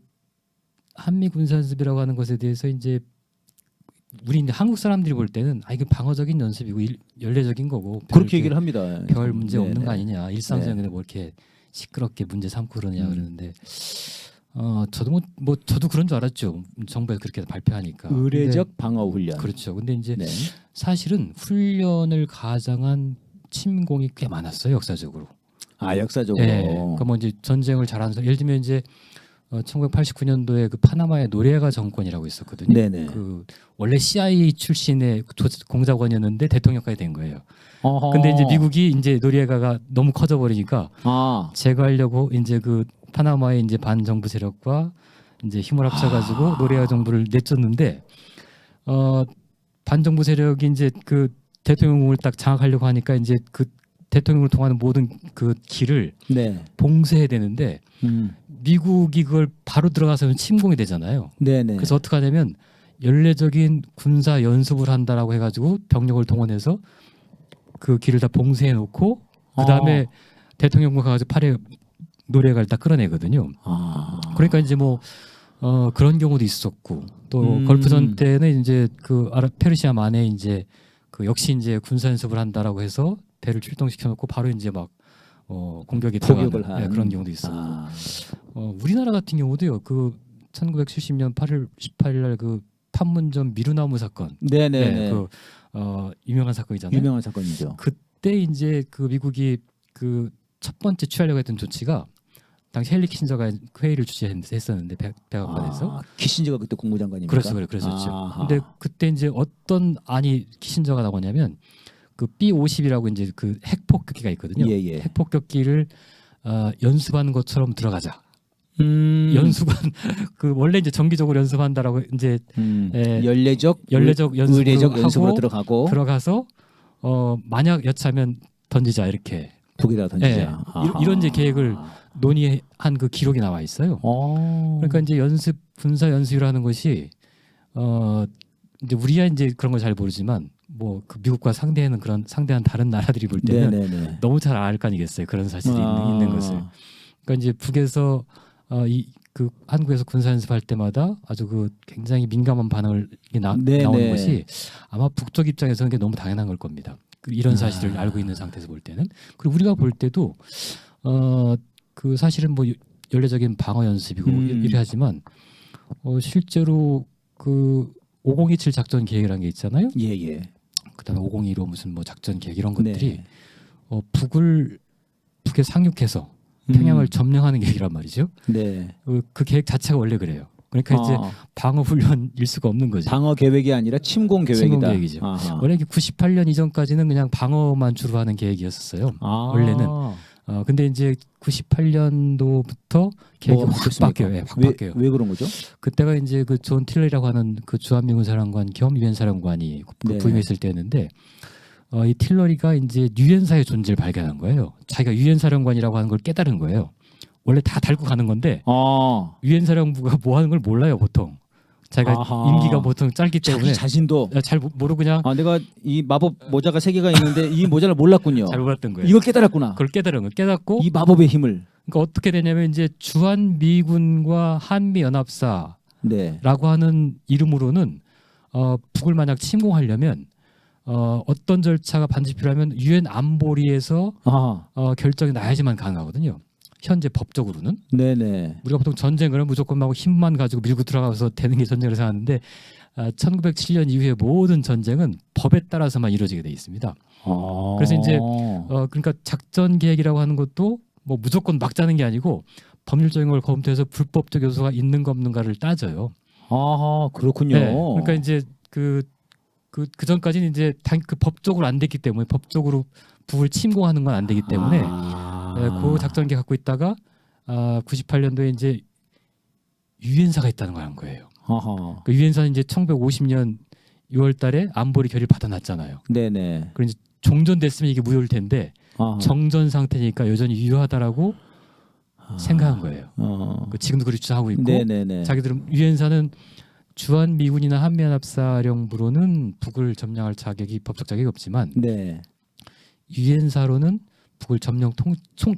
한미 군사 연습이라고 하는 것에 대해서 이제 우리 이제 한국 사람들이 볼 때는 이게 방어적인 연습이고 연례적인 거고 그렇게 얘기를 합니다. 별 문제 없는 거 아니냐. 일상생활에 뭐 이렇게 시끄럽게 문제 삼고 그러냐 그러는데 저도 저도 그런 줄 알았죠. 정부에서 그렇게 발표하니까. 의례적 방어 훈련. 그렇죠. 근데 이제 사실은 훈련을 가장한 침공이 꽤 많았어요, 역사적으로. 역사적으로. 그러니까 뭐 이제 전쟁을 잘하는 사람, 예를 들면 이제 1989년도에 그 파나마의 노리에가 정권이라고 있었거든요. 네네. 그 원래 CIA 출신의 공작원이었는데 대통령까지 된 거예요. 어허. 근데 이제 미국이 이제 노리에가가 너무 커져 버리니까 아. 제거하려고 이제 그 파나마의 이제 반정부 세력과 이제 힘을 합쳐가지고 노리에가 정부를 내쫓는데 반정부 세력이 이제 그 대통령을 딱 장악하려고 하니까 이제 그 대통령을 통하는 모든 그 길을 네. 봉쇄해야 되는데 미국이 그걸 바로 들어가서는 침공이 되잖아요. 네네. 그래서 어떻게 하냐면 연례적인 군사 연습을 한다라고 해가지고 병력을 동원해서 그 길을 다 봉쇄해 놓고 그 다음에 대통령과 가가지고 팔에 노래가를 다 끌어내거든요. 그러니까 이제 뭐 그런 경우도 있었고 또 걸프전 때는 이제 그 페르시아만에 이제 그 역시 이제 군사 연습을 한다라고 해서 배를 출동시켜 놓고 바로 이제 막 공격에 포격을 들어가는 한. 그런 경우도 있었고 우리나라 같은 경우도요. 그 1970년 8월 18일 날 그 판문점 미루나무 사건, 네네네. 네, 그 유명한 사건이잖아요. 유명한 사건이죠. 그때 이제 그 미국이 그 첫 번째 취하려고 했던 조치가 당시 헨리 키신저가 회의를 주재했었는데 백악관에서 키신저가 그때 국무장관입니까? 그랬었죠. 아하. 근데 그때 이제 어떤 안이 키신저가 나오냐면 그 B-50이라고 이제 그 핵폭격기가 있거든요. 예. 핵폭격기를 연습하는 것처럼 들어가자. 연수관 그 원래 이제 정기적으로 연습한다라고 이제 연례적 의례적 연습으로 하고 들어가고 들어가서 만약 여차하면 던지자 이렇게 북에다 던지자. 이런 이제 계획을 논의한 그 기록이 나와 있어요. 그러니까 이제 군사 연습이라는 것이 이제 우리야 이제 그런 걸 잘 모르지만 뭐 그 미국과 상대하는 그런 상대한 다른 나라들이 볼 때는 네네네. 너무 잘 알 거 아니겠어요. 그런 사실이 있는 것을. 그러니까 이제 북에서 그 한국에서 군사 연습할 때마다 아주 그 굉장히 민감한 반응을 나오는 것이 아마 북쪽 입장에서는 그게 너무 당연한 걸 겁니다. 이런 사실을 알고 있는 상태에서 볼 때는. 그리고 우리가 볼 때도 그 사실은 뭐 연례적인 방어 연습이고 이래 하지만 실제로 그 5027 작전 계획이라는 게 있잖아요. 예예. 그다음에 5015 무슨 뭐 작전 계획 이런 것들이 북에 상륙해서 평양을 점령하는 계획이란 말이죠. 네. 그 계획 자체가 원래 그래요. 그러니까 이제 방어 훈련일 수가 없는 거죠. 방어 계획이 아니라 침공 계획이다. 침공 계획이죠. 원래 98년 이전까지는 그냥 방어만 주로 하는 계획이었어요. 원래는. 근데 이제 98년도부터 계획이 확 바뀌어요. 확 바뀌어요. 왜 그런 거죠? 그때가 이제 그 존 틸러리라고 하는 그 주한미군 사령관 겸 유엔 사령관이 부임했을 때였는데 이 틸러리가 이제 유엔사의 존재를 발견한 거예요. 자기가 유엔 사령관이라고 하는 걸 깨달은 거예요. 원래 다 달고 가는 건데 유엔 사령부가 뭐 하는 걸 몰라요 보통. 자기가 임기가 보통 짧기 때문에 자기 자신도 잘 모르고 그냥 내가 이 마법 모자가 3개가 있는데 이 모자를 몰랐군요. 잘 몰랐던 거예요. 이걸 깨달았구나. 그걸 깨달은 거 깨닫고 이 마법의 힘을. 그러니까 어떻게 되냐면 이제 주한 미군과 한미 연합사라고 하는 이름으로는 북을 만약 침공하려면 어떤 절차가 반드시 필요하면 유엔 안보리에서 결정이 나야지만 가능하거든요. 현재 법적으로는. 네네. 우리가 보통 전쟁을 무조건 막 힘만 가지고 밀고 들어가서 되는 게 전쟁을 생각하는데 1907년 이후의 모든 전쟁은 법에 따라서만 이루어지게 돼 있습니다. 그래서 이제 그러니까 작전 계획이라고 하는 것도 뭐 무조건 막 짜는 게 아니고 법률적인 걸 검토해서 불법적 요소가 있는가 없는가를 따져요. 그렇군요. 네. 그러니까 이제 그 전까지는 이제 그 법적으로 안 됐기 때문에 법적으로 북을 침공하는 건 안 되기 때문에 그 작전기 갖고 있다가 98년도에 이제 유엔사가 있다는 걸 한 거예요. 그 유엔사는 이제 1950년 6월달에 안보리 결의를 받아놨잖아요. 네네. 그리고 이제 종전됐으면 이게 무효일 텐데 정전 상태니까 여전히 유효하다라고 생각한 거예요. 지금도 그렇게 주장하고 있고 네네네. 자기들은 유엔사는 주한 미군이나 한미연합사령부로는 북을 점령할 자격이 법적 자격이 없지만 유엔사로는 북을 점령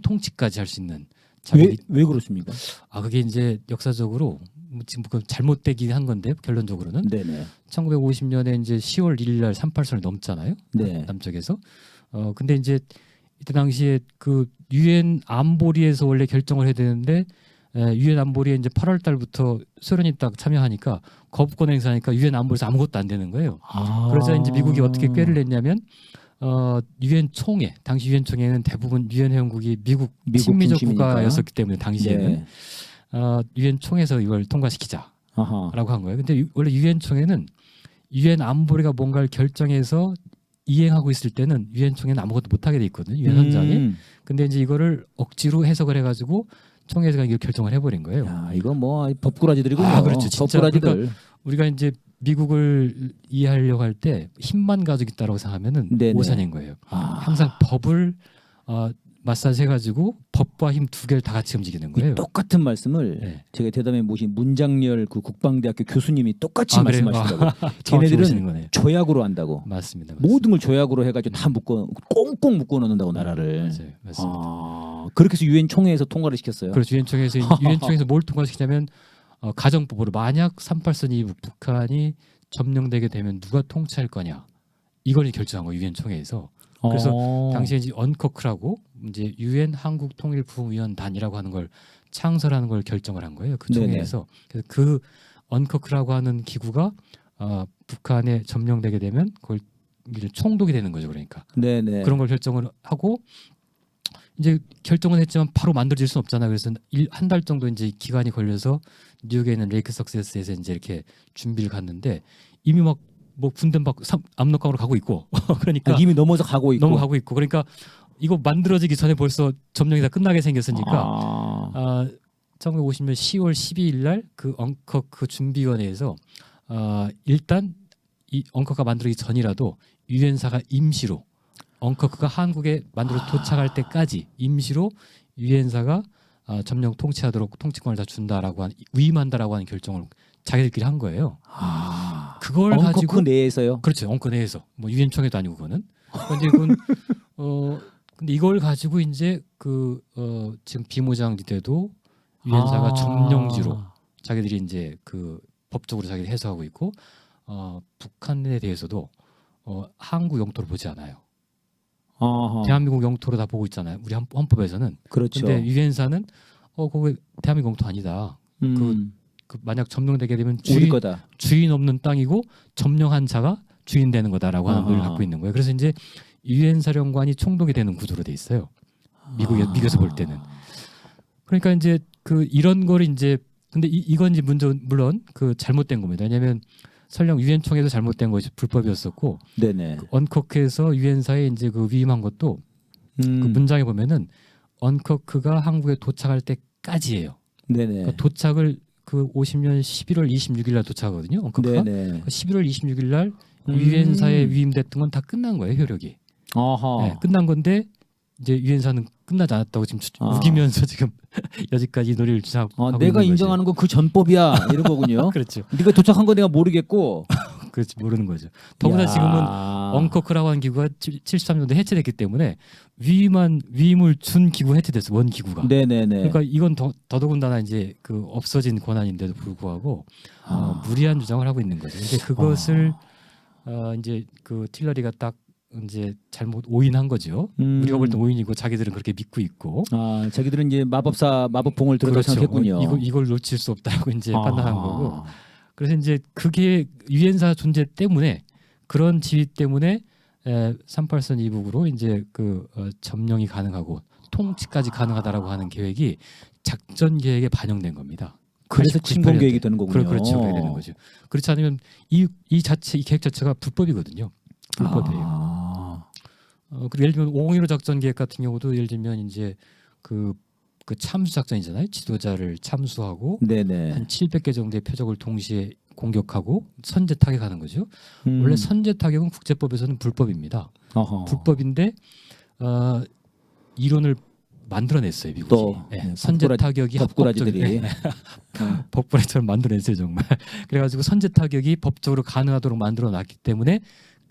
통치까지 할 수 있는 자격이 왜 그렇습니까? 그게 이제 역사적으로 지금 그 잘못되긴 한 건데 결론적으로는 1950년에 이제 10월 1일 날 38선을 넘잖아요. 남쪽에서. 근데 이제 이때 당시에 그 유엔 안보리에서 원래 결정을 해야 되는데 유엔 안보리에 이제 8월 달부터 소련이 딱 참여하니까 거부권 행사하니까 유엔 안보리에서 아무것도 안 되는 거예요. 그래서 이제 미국이 어떻게 꾀를 냈냐면 유엔 총회 당시 유엔 총회는 대부분 유엔 회원국이 미국 친미적 국가였었기 때문에 당시에는 유엔 총회에서 이걸 통과시키자라고 아하. 한 거예요. 근데 원래 유엔 총회는 유엔 안보리가 뭔가를 결정해서 이행하고 있을 때는 유엔 총회는 아무것도 못하게 돼 있거든요. 유엔 헌장에. 근데 이제 이거를 억지로 해석을 해가지고 총회에서 이걸 결정을 해버린 거예요. 야, 이거 뭐 법꾸라지들이군요. 아, 그렇죠. 진짜. 법꾸라지들. 우리가 이제 미국을 이해하려고 할 때 힘만 가지고 있다라고 생각하면은 네네. 오산인 거예요. 아. 항상 법을 마사지 해가지고 법과 힘 두 개를 다 같이 움직이는 이 거예요. 똑같은 말씀을 네. 제가 대담에 모신 문장열 그 국방대학교 교수님이 똑같이 아, 그래요? 말씀하시더라고요. 정확히 보시는 걔네들은 거네요. 조약으로 한다고. 맞습니다. 모든 걸 조약으로 해가지고 다 묶어 꽁꽁 묶어 놓는다고 나라를. 맞아요. 맞습니다. 아, 그렇게 해서 유엔 총회에서 통과를 시켰어요. 그렇죠. 유엔총회에서 뭘 통과시키냐면 가정법으로 만약 38선 이후 북한이 점령되게 되면 누가 통치할 거냐 이걸 결정한 거예요. 유엔총회에서. 그래서 당시에 이제 언커크라고 이제 유엔 한국통일부위원단이라고 하는 걸 창설하는 걸 결정을 한 거예요. 그 총회에서. 그래서 그 언커크라고 하는 기구가 북한에 점령되게 되면 그걸 이제 총독이 되는 거죠. 그러니까 네네. 그런 걸 결정을 하고 이제 결정은 했지만 바로 만들어질 수는 없잖아요. 그래서 한 달 정도 이제 기간이 걸려서 뉴욕에 있는 레이크 석세스에서 이제 이렇게 준비를 갔는데 이미 막 뭐 군대 막 압록강으로 가고 있고 그러니까 이미 넘어서 가고 있고. 넘어가고 있고 그러니까 이거 만들어지기 전에 벌써 점령이 다 끝나게 생겼으니까 1950년 10월 12일 날 그 엉커크 준비위원회에서 일단 이 엉커크가 만들어지기 전이라도 유엔사가 임시로 엉커크가 한국에 만들어 도착할 때까지 임시로 유엔사가 점령 통치하도록 통치권을 다 준다라고 위임한다라고 하는 결정을 자기들끼리 한 거예요. 그걸 엉커크 가지고 내에서요. 그렇죠. 엉커 내에서 뭐 유엔총회도 아니고 그거는. 근데 그건 근데 이걸 가지고 이제 지금 비무장 지대도 유엔사가 점령지로 자기들이 이제 그 법적으로 자기들이 해석하고 있고 북한에 대해서도 한국 영토로 보지 않아요. 대한민국 영토로 다 보고 있잖아요. 우리 헌법에서는. 그렇죠. 근데 유엔사는 거기 대한민국 영토 아니다. 그 만약 점령되게 되면 우리 거다. 주인 없는 땅이고 점령한 자가 주인 되는 거다라고 하는 논리를 갖고 있는 거예요. 그래서 이제 유엔 사령관이 총독이 되는 구조로 돼 있어요. 미국에서 볼 때는. 그러니까 이제 이런 걸 이제 근데 이건 이제 물론 잘못된 겁니다. 왜냐하면 설령 유엔 총회도 잘못된 것이 불법이었었고 네네. 언커크에서 유엔사에 이제 위임한 것도 그 문장에 보면은 언커크가 한국에 도착할 때까지예요. 네네. 그러니까 도착을 50년 11월 26일 날 도착하거든요. 언커크가. 네네. 11월 26일 날 유엔사에 위임됐던 건 다 끝난 거예요. 효력이. 네, 끝난 건데 이제 유엔사는 끝나지 않았다고 지금 우기면서 지금 여기까지 놀이를 주장하고 내가 있는 인정하는 건 그 전법이야 이런 거군요. 그렇죠. 네가 도착한 거 내가 모르겠고. 그렇지 모르는 거죠. 더구나 지금은 엉커크라고 하는 기구가 73년도에 해체됐기 때문에 위임을 준 기구 해체됐어. 원 기구가. 네네네. 그러니까 이건 더더군다나 이제 없어진 권한인데도 불구하고 무리한 주장을 하고 있는 거죠. 근데 그것을 이제 틸러리가 딱 이제 잘못 오인한 거죠. 우리가 볼 때 오인이고 자기들은 그렇게 믿고 있고. 자기들은 이제 마법봉을 들었다 그렇죠. 생각했군요. 이걸 놓칠 수 없다고 이제 판단한 거고. 그래서 이제 그게 유엔사 존재 때문에 그런 지위 때문에 38선 이북으로 이제 점령이 가능하고 통치까지 가능하다라고 하는 계획이 작전 계획에 반영된 겁니다. 그래서 침공 계획이 되는 거군요. 그렇죠. 그렇게 되는 거죠. 그렇지 않으면 이 계획 자체가 불법이거든요. 불법이에요. 그리고 예를 들면 501호 작전 계획 같은 경우도 예를 들면 이제 그 참수 작전이잖아요. 지도자를 참수하고 네네. 한 700개 정도의 표적을 동시에 공격하고 선제 타격하는 거죠. 원래 선제 타격은 국제법에서는 불법입니다. 불법인데 이론을 만들어냈어요 미국이. 선제 타격이 법꾸라지들이 법꾸라지처럼 만들어냈어요 정말. 그래가지고 선제 타격이 법적으로 가능하도록 만들어놨기 때문에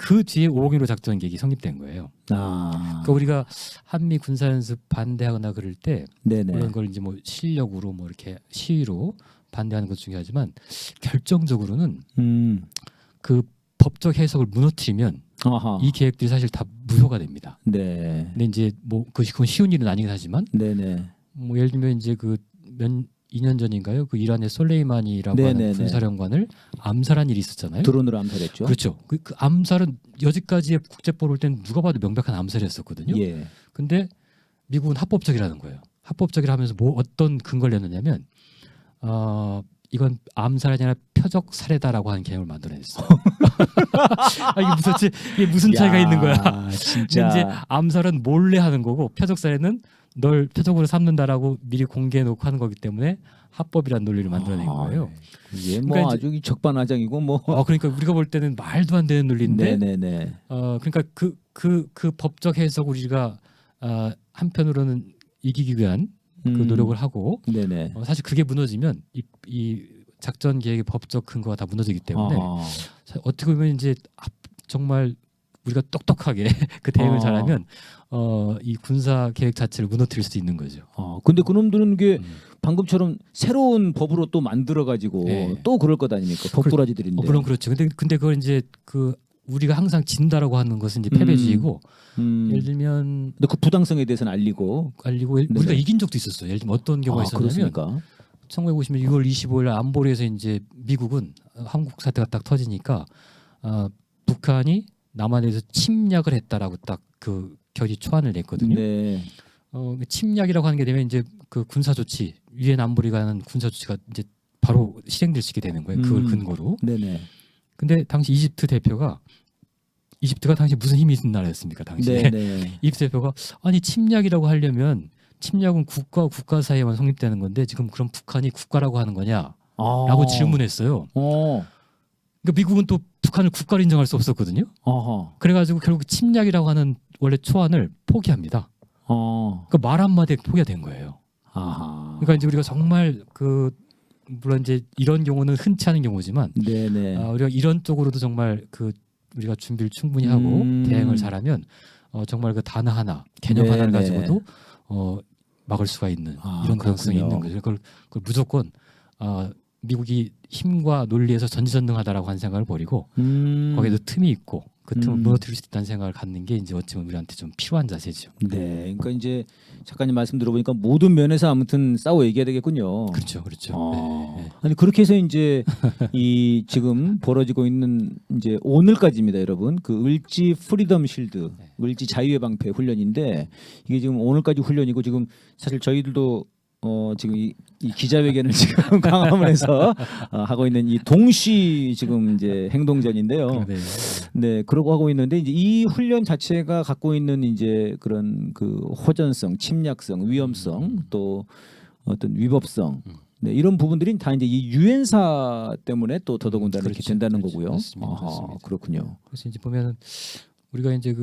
그 뒤에 501호 작전 계획이 성립된 거예요. 그러니까 우리가 한미 군사연습 반대하거나 그럴 때 물론 그걸 이제 뭐 실력으로 뭐 이렇게 시위로 반대하는 것 중요하지만 결정적으로는 그 법적 해석을 무너뜨리면 이 계획들이 사실 다 무효가 됩니다. 네. 근데 이제 뭐 그건 쉬운 일은 아니긴 하지만 뭐 예를 들면 이제 2년 전인가요? 이란의 솔레이마니라고 하는 군사령관을 암살한 일이 있었잖아요. 드론으로 암살했죠. 그렇죠. 그 암살은 여지까지의 국제법을 땐 누가 봐도 명백한 암살이었었거든요. 근데 미국은 합법적이라는 거예요. 합법적이라 하면서 뭐 어떤 근거를 내느냐면 이건 암살이 아니라 표적 살해다라고 하는 개념을 만들어냈어. 이게 무슨 차이가 있는 거야? 진짜. 이제 암살은 몰래 하는 거고 표적 살해는 널 표적으로 삼는다라고 미리 공개해놓고 하는 거기 때문에 합법이라는 논리를 만들어낸 거예요. 이게 뭐 그러니까 아주 적반하장이고 뭐. 그러니까 우리가 볼 때는 말도 안 되는 논리인데. 네네네. 그러니까 그 법적 해석 우리가 한편으로는 이기기 위한 그 노력을 하고 네네. 사실 그게 무너지면 이 작전 계획의 법적 근거가 다 무너지기 때문에 어떻게 보면 이제 정말 우리가 똑똑하게 그 대응을 잘하면 이 군사 계획 자체를 무너뜨릴 수도 있는 거죠. 근데 그놈들은 이게 방금처럼 새로운 법으로 또 만들어 가지고 또 그럴 것 아닙니까? 법도라지들인데. 물론 그렇죠. 근데 그걸 이제 그 우리가 항상 진다라고 하는 것은 이제 패배주의고 예를 들면 근데 그 부당성에 대해서는 알리고 우리가 이긴 적도 있었어요. 예를 들면 어떤 경우가 있었냐면 그렇습니까? 1950년 6월 25일 날 안보리에서 이제 미국은 한국 사태가 딱 터지니까 북한이 남한에서 침략을 했다라고 딱 그 결의 초안을 냈거든요. 네. 침략이라고 하는 게 되면 이제 그 군사 조치 유엔 안보리가 하는 군사 조치가 이제 바로 실행될 수 있게 되는 거예요. 그걸 근거로. 네네. 근데 당시 이집트가 당시 무슨 힘이 있는 나라였습니까? 당시에. 네네. 이집트 대표가 아니 침략이라고 하려면 침략은 국가와 국가 사이에만 성립되는 건데 지금 그럼 북한이 국가라고 하는 거냐라고 질문했어요. 그러니까 미국은 또 북한을 국가로 인정할 수 없었거든요. 그래가지고 결국 침략이라고 하는 원래 초안을 포기합니다. 그러니까 말 한마디에 포기가 된 거예요. 그러니까 이제 우리가 정말 물론 이제 이런 경우는 흔치 않은 경우지만 우리가 이런 쪽으로도 정말 우리가 준비를 충분히 하고 대응을 잘하면 정말 그 단어 하나, 개념 하나를 가지고도 막을 수가 있는 이런 가능성이 있는 거죠. 그걸 무조건 미국이 힘과 논리에서 전지전능하다라고 하는 생각을 버리고 거기에도 틈이 있고 그 틈을 무너뜨릴 수 있다는 생각을 갖는 게 이제 어찌 보면 우리한테 좀 필요한 자세죠. 네, 그러니까 이제 작가님 말씀 들어보니까 모든 면에서 아무튼 싸워 얘기해야 되겠군요. 그렇죠. 네. 아니 그렇게 해서 이제 이 지금 벌어지고 있는 이제 오늘까지입니다, 여러분. 그 을지 프리덤 실드, 을지 자유의 방패 훈련인데 이게 지금 오늘까지 훈련이고 지금 사실 저희들도 지금 이 기자회견을 지금 광화문에서 하고 있는 이 동시 지금 이제 행동전인데요. 네, 그러고 하고 있는데 이제 이 훈련 자체가 갖고 있는 이제 그런 그 호전성, 침략성, 위험성, 또 어떤 위법성, 네, 이런 부분들이 다 이제 이 유엔사 때문에 또 더더군다나 이렇게 된다는 거고요. 맞습니다. 그렇군요. 그래서 이제 보면은 우리가 이제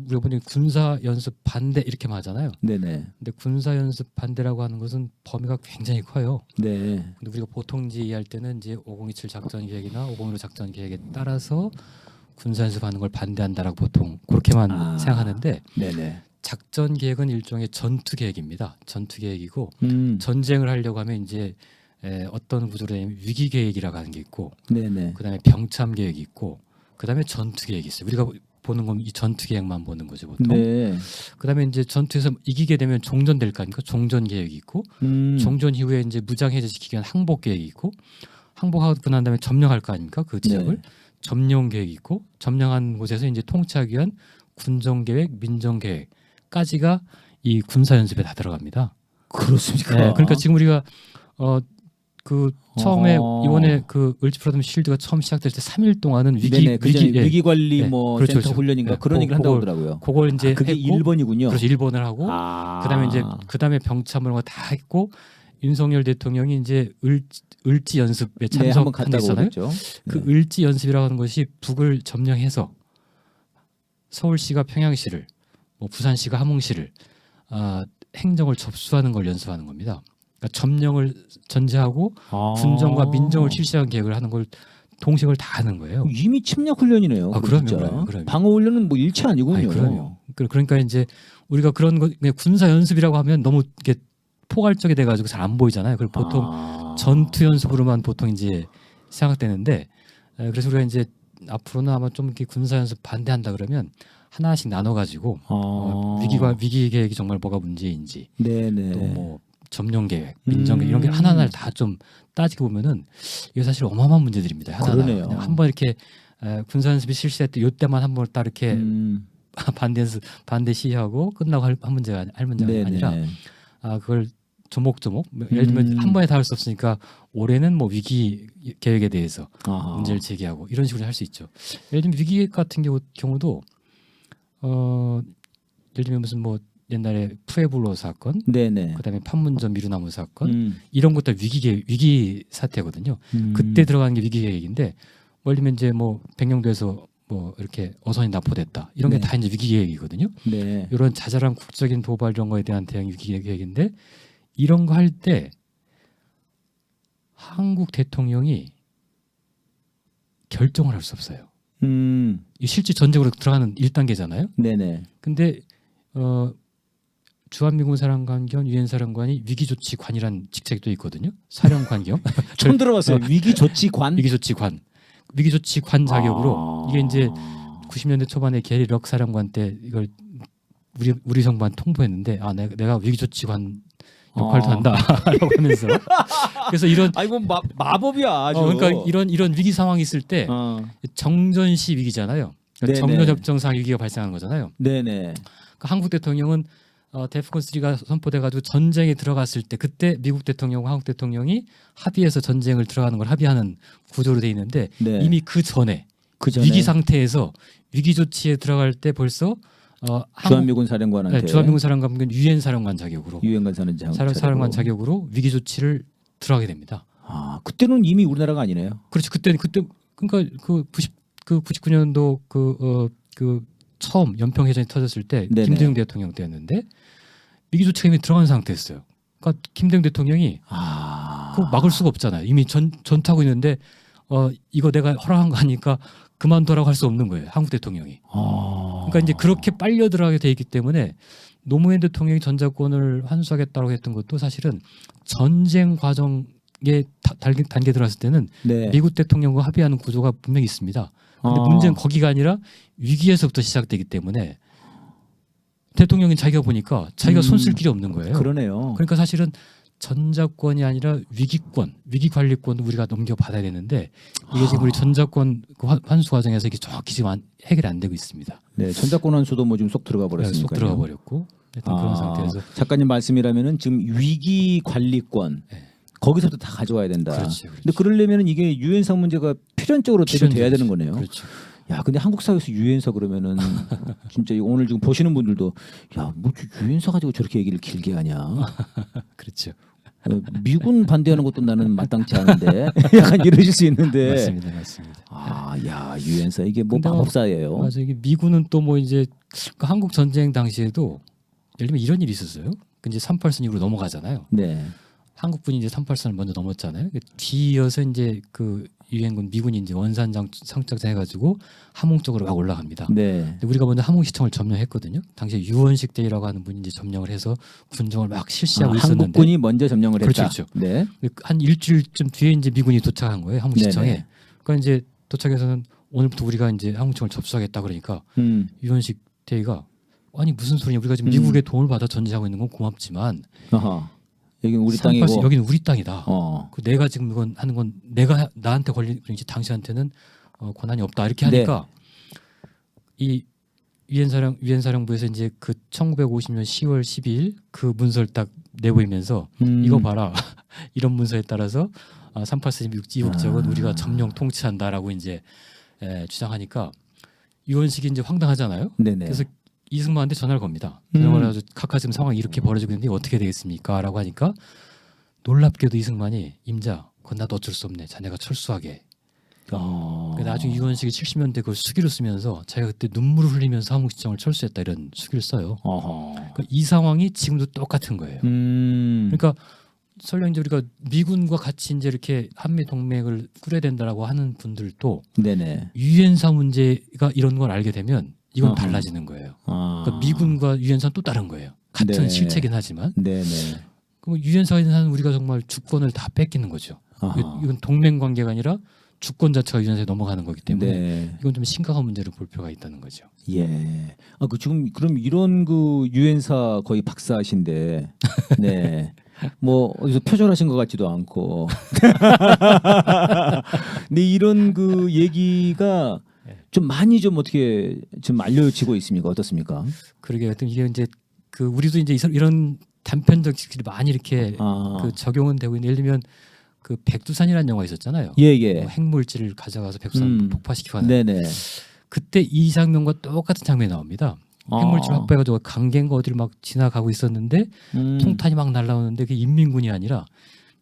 우리가 보니 군사 연습 반대 이렇게 말하잖아요. 네네. 근데 군사 연습 반대라고 하는 것은 범위가 굉장히 커요. 네. 근데 우리가 보통 이제 이해할 때는 이제 5027 작전 계획이나 501 작전 계획에 따라서 군사 연습하는 걸 반대한다라고 보통 그렇게만 생각하는데, 네네. 작전 계획은 일종의 전투 계획입니다. 전투 계획이고 전쟁을 하려고 하면 이제 어떤 구조로 하면 위기 계획이라고 하는 게 있고, 네네. 그다음에 병참 계획이 있고, 그다음에 전투 계획이 있어요. 우리가 보는 건 이 전투 계획만 보는 거죠 보통. 네. 그다음에 이제 전투에서 이기게 되면 종전될 거 아닙니까? 종전 계획이 있고, 종전 이후에 이제 무장 해제시키기 위한 항복 계획이 있고, 항복하고 난 다음에 점령할 거 아닙니까? 그 지역을. 점령 계획이 있고, 점령한 곳에서 이제 통치하기 위한 군정 계획, 민정 계획까지가 이 군사 연습에 다 들어갑니다. 그렇습니까? 네, 그러니까 지금 우리가 처음에 이번에 그 을지 프리덤 실드가 처음 시작될 때 3일 동안은 위기 관리 뭐 그렇죠, 센터 훈련인가 그런 얘기를 한다고 하더라고요. 그걸 이제 그게 했고, 1번이군요. 그래서 1번을 하고 그다음에 이제 그다음에 병참을 다 했고, 윤석열 대통령이 이제 을지 연습에 참석한 데 있잖아요. 그 을지 연습이라고 하는 것이 북을 점령해서 서울시가 평양시를, 뭐 부산시가 함흥시를 행정을 접수하는 걸 연습하는 겁니다. 그러니까 점령을 전제하고 군정과 민정을 실시하는 계획을 하는 걸 동시에 다 하는 거예요. 이미 침략 훈련이네요. 그럼요. 방어 훈련은 뭐 일체 아니군요. 그럼요. 그러니까 이제 우리가 그런 거 그냥 군사 연습이라고 하면 너무 이게 포괄적이 돼가지고 잘 안 보이잖아요. 그걸 보통 전투 연습으로만 보통 이제 생각되는데, 그래서 우리가 이제 앞으로는 아마 좀 이렇게 군사 연습 반대한다 그러면 하나씩 나눠가지고 위기 계획이 정말 뭐가 문제인지, 또 뭐 점령 계획, 민정 계획 이런 게 하나하나를 다 좀 따지고 보면은 이게 사실 어마어마한 문제들입니다. 그러네요. 한번 이렇게 군사 연습이 실시할 때 이때만 한번 딱 이렇게 반대 시위하고 끝나고 할 문제가 아니라 그걸 조목조목 예를 들면 한 번에 다 할 수 없으니까 올해는 뭐 위기 계획에 대해서 아하. 문제를 제기하고 이런 식으로 할 수 있죠. 예를 들면 위기 계획 같은 경우도 예를 들면 무슨 뭐 옛날에 푸에블로 사건, 네네. 그다음에 판문점 미루나무 사건 음. 이런 것도 위기 사태거든요. 그때 들어가는 게 위기 계획인데 예를 들면 이제 뭐 백령도에서 뭐 이렇게 어선이 납포됐다 이런 게 네. 다 이제 위기 계획이거든요. 네. 이런 자잘한 국적인 도발 이런 거에 대한 대응 위기 계획인데 이런 거 할 때 한국 대통령이 결정을 할 수 없어요. 이 실제 전쟁으로 들어가는 1단계잖아요. 네네. 근데 주한미군 사령관 겸 유엔 사령관이 위기조치관이라는 직책이 또 있거든요. 사령관 겸 처음 들어봤어요. 위기조치관. 위기조치관 자격으로 아. 이게 이제 90년대 초반에 게리 럭 사령관 때 이걸 우리 정부한테 통보했는데 내가 위기조치관 역할도 한다라고 하면서 그래서 이런 아이고 마법이야 아주. 그러니까 이런 위기 상황이 있을 때 정전시 위기잖아요. 네네. 그러니까 정전협정상 위기가 발생하는 거잖아요. 네네. 그러니까 한국 대통령은 데프콘 3가 선포돼가지고 전쟁에 들어갔을 때 그때 미국 대통령과 한국 대통령이 합의해서 전쟁을 들어가는 걸 합의하는 구조로 돼 있는데 네. 이미 그 전에 위기 상태에서 위기 조치에 들어갈 때 벌써 주한미군 사령관한테 네, 주한미군 사령관 유엔 사령관 자격으로 유엔관 사령관 자격으로 위기 조치를 들어가게 됩니다. 아 그때는 이미 우리나라가 아니네요. 그렇죠. 그때 그러니까 그 99년도 그 처음 연평 해전이 터졌을 때 네네. 김대중 대통령 때였는데 위기 조치가 이미 들어간 상태였어요. 그러니까 김대중 대통령이 그거 막을 수가 없잖아요. 이미 전투하고 있는데 이거 내가 허락한 거 아니까 그만둬라고 할 수 없는 거예요. 한국 대통령이. 그러니까 이제 그렇게 빨려 들어가게 돼 있기 때문에 노무현 대통령이 전자권을 환수하겠다고 했던 것도 사실은 전쟁 과정에 단계 들어갔을 때는 네. 미국 대통령과 합의하는 구조가 분명히 있습니다. 근데 문제는 거기가 아니라 위기에서부터 시작되기 때문에 대통령이 자기가 보니까 자기가 손 쓸 길이 없는 거예요. 그러네요. 그러니까 사실은 전자권이 아니라 위기권, 위기관리권도 우리가 넘겨받아야 되는데 이게 지금 우리 전자권 그 환수 과정에서 이게 정확히 지금 해결이 안 되고 있습니다. 네, 전자권 환수도 뭐 좀 쏙 들어가 버렸으니까. 쏙 들어가 버렸고 일단 그런 상태에서 작가님 말씀이라면은 지금 위기관리권 네. 거기서부터 다 가져와야 된다. 그렇지. 근데 그러려면은 이게 유엔사 문제가 필연적으로 돼야 되는 거네요. 그렇죠. 야, 근데 한국 사회에서 유엔사 그러면은 진짜 오늘 지금 보시는 분들도 야, 뭐 유엔사 가지고 저렇게 얘기를 길게 하냐. 그렇죠. 미군 반대하는 것도 나는 마땅치 않은데 약간 이러실 수 있는데. 맞습니다. 아, 야, 유엔사 이게 뭐 근데 마법사예요. 맞아. 이게 미군은 또 뭐 이제 그 한국 전쟁 당시에도 예를 들면 이런 일이 있었어요. 그 이제 38선 이후로 넘어가잖아요. 네. 한국군이 이제 38선을 먼저 넘었잖아요. 뒤이어서 이제 그 유엔군 미군이 이제 원산장 상작자 해가지고 함흥 쪽으로 막 올라갑니다. 네. 근데 우리가 먼저 함흥시청을 점령했거든요. 당시에 유원식 대위라고 하는 분이 이제 점령을 해서 군정을 막 실시하고 있었는데 한국군이 먼저 점령을 했다. 그렇죠. 네. 한 일주일쯤 뒤에 이제 미군이 도착한 거예요. 함흥시청에. 네네. 그러니까 이제 도착해서는 오늘부터 우리가 이제 함흥시청을 접수하겠다 그러니까 유원식 대위가 아니 무슨 소리냐 우리가 지금 미국의 도움을 받아 전지하고 있는 건 고맙지만 어허. 여기는 우리 땅이고 여기는 우리 땅이다. 어. 그 내가 지금 이건 하는 건 내가 나한테 걸린 이제 당신한테는 권한이 없다 이렇게 하니까 이 유엔 사령부에서 이제 그 1950년 10월 12일 그 문서를 딱 내보이면서 이거 봐라 이런 문서에 따라서 38선임 이국적은 우리가 점령 통치한다라고 이제 주장하니까 유원식이 이제 황당하잖아요. 네네. 그래서 이승만한테 전화를 겁니다. 전화를 해가지고 카카 지금 상황이 이렇게 벌어지고 있는데 어떻게 되겠습니까? 라고 하니까 놀랍게도 이승만이 임자 그건 나도 어쩔 수 없네. 자네가 철수하게. 나중에 유원식이 70년대 그걸 수기로 쓰면서 자기가 그때 눈물을 흘리면서 함흥시청을 철수했다 이런 수기를 써요. 그러니까 이 상황이 지금도 똑같은 거예요. 그러니까 설령 이제 우리가 미군과 같이 이제 이렇게 한미 동맹을 꾸려야 된다라고 하는 분들도 네네. 유엔사 문제가 이런 걸 알게 되면 이건 달라지는 거예요. 그러니까 미군과 유엔사는 또 다른 거예요. 같은 네. 실체긴 하지만. 네네. 그럼 유엔사에서는 우리가 정말 주권을 다 뺏기는 거죠. 이건 동맹 관계가 아니라 주권 자체가 유엔사에 넘어가는 거기 때문에 네. 이건 좀 심각한 문제를 볼 필요가 있다는 거죠. 예. 그 지금 그럼 이런 그 유엔사 거의 박사신데, 네. 뭐 어디서 표절하신 것 같지도 않고. 근데 이런 그 얘기가 좀 많이 좀 어떻게 좀 알려지고 있습니까? 어떻습니까? 그러게 하여튼 이게 이제 그 우리도 이제 이런 단편적 지식들이 많이 이렇게 아. 그 적용은 되고 있는. 예를 들면 그 백두산이라는 영화 있었잖아요. 예예. 뭐 핵물질을 가져가서 백두산 폭파시키고 하는. 네네. 그때 이 장면과 똑같은 장면이 나옵니다. 핵물질 확보해가지고 강갱가 어디를 막 지나가고 있었는데 총탄이 막 날라오는데 그게 인민군이 아니라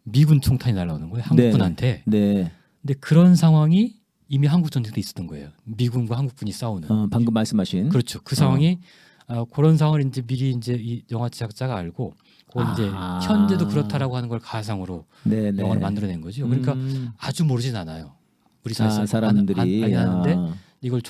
미군 총탄이 날라오는 거예요. 한국군한테. 네. 근데 그런 상황이 이미 한국 전쟁 때 있었던 거예요. 미군과 한국군이 싸우는. 방금 말씀하신. 그렇죠. 그 상황이 그런 상황을 이제 미리 이제 이 영화 제작자가 알고 그걸 이제 현재도 그렇다라고 하는 걸 가상으로 네네. 영화를 만들어낸 거죠. 그러니까 아주 모르진 않아요. 우리 사람들이 알긴 하는데 이걸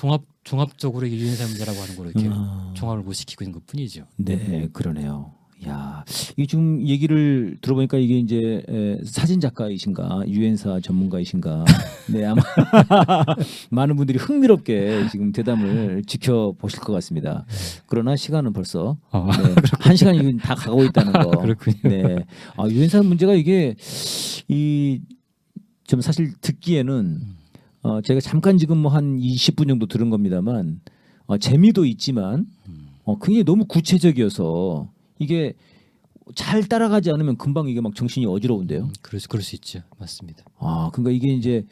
종합적으로 유엔사 문제라고 하는 걸 이렇게 종합을 못 시키고 있는 것뿐이죠. 네, 그러네요. 야, 이게 지금 얘기를 들어보니까 이게 이제 사진 작가이신가 유엔사 전문가이신가, 네 아마 많은 분들이 흥미롭게 지금 대담을 지켜보실 것 같습니다. 그러나 시간은 벌써 네, 1시간이 다 가고 있다는 거. 그렇군요. 네, 유엔사 문제가 이게 좀 사실 듣기에는 제가 잠깐 지금 뭐 한 20분 정도 들은 겁니다만 재미도 있지만 그게 너무 구체적이어서. 이게 잘 따라가지 않으면 금방 이게 막 정신이 어지러운데요. 그럴 수 있죠. 맞습니다. 그러니까 이게 이제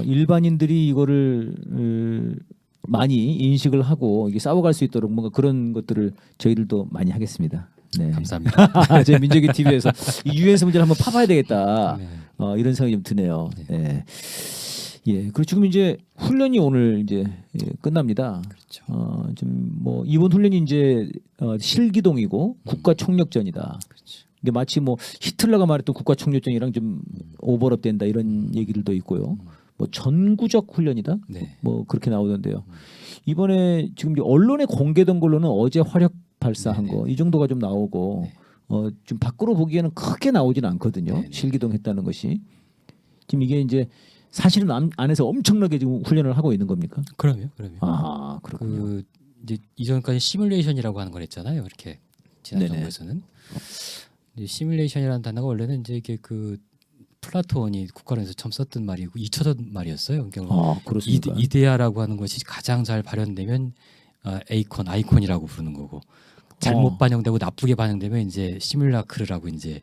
일반인들이 이거를 많이 인식을 하고 이게 싸워갈 수 있도록 뭔가 그런 것들을 저희들도 많이 하겠습니다. 네. 감사합니다. 제 민족의 TV에서 이 유엔사 문제를 한번 파봐야 되겠다. 네. 이런 생각이 좀 드네요. 네. 네. 예, 그리고 지금 이제 훈련이 오늘 이제 끝납니다. 그렇죠. 좀 뭐 이번 훈련이 이제 실기동이고 국가 총력전이다. 그렇죠. 이게 마치 뭐 히틀러가 말했던 국가 총력전이랑 좀 오버랩된다 이런 얘기들도 있고요. 뭐 전구적 훈련이다. 네. 뭐 그렇게 나오던데요. 이번에 지금 이제 언론에 공개된 걸로는 어제 화력 발사한 거 이 정도가 좀 나오고 좀 밖으로 보기에는 크게 나오진 않거든요. 네네. 실기동했다는 것이 지금 이게 이제 사실은 안에서 엄청나게 지금 훈련을 하고 있는 겁니까? 그럼요. 그렇군요. 그 이제 이전까지 시뮬레이션이라고 하는 걸 했잖아요. 이렇게 지난 네네. 정부에서는 시뮬레이션이라는 단어가 원래는 이제 이게 그 플라톤이 국가론에서 처음 썼던 말이고 잊혀졌던 말이었어요. 그러니까 그렇습니까? 이데아라고 하는 것이 가장 잘 발현되면 아이콘이라고 부르는 거고 잘못 반영되고 나쁘게 반영되면 이제 시뮬라크르라고 이제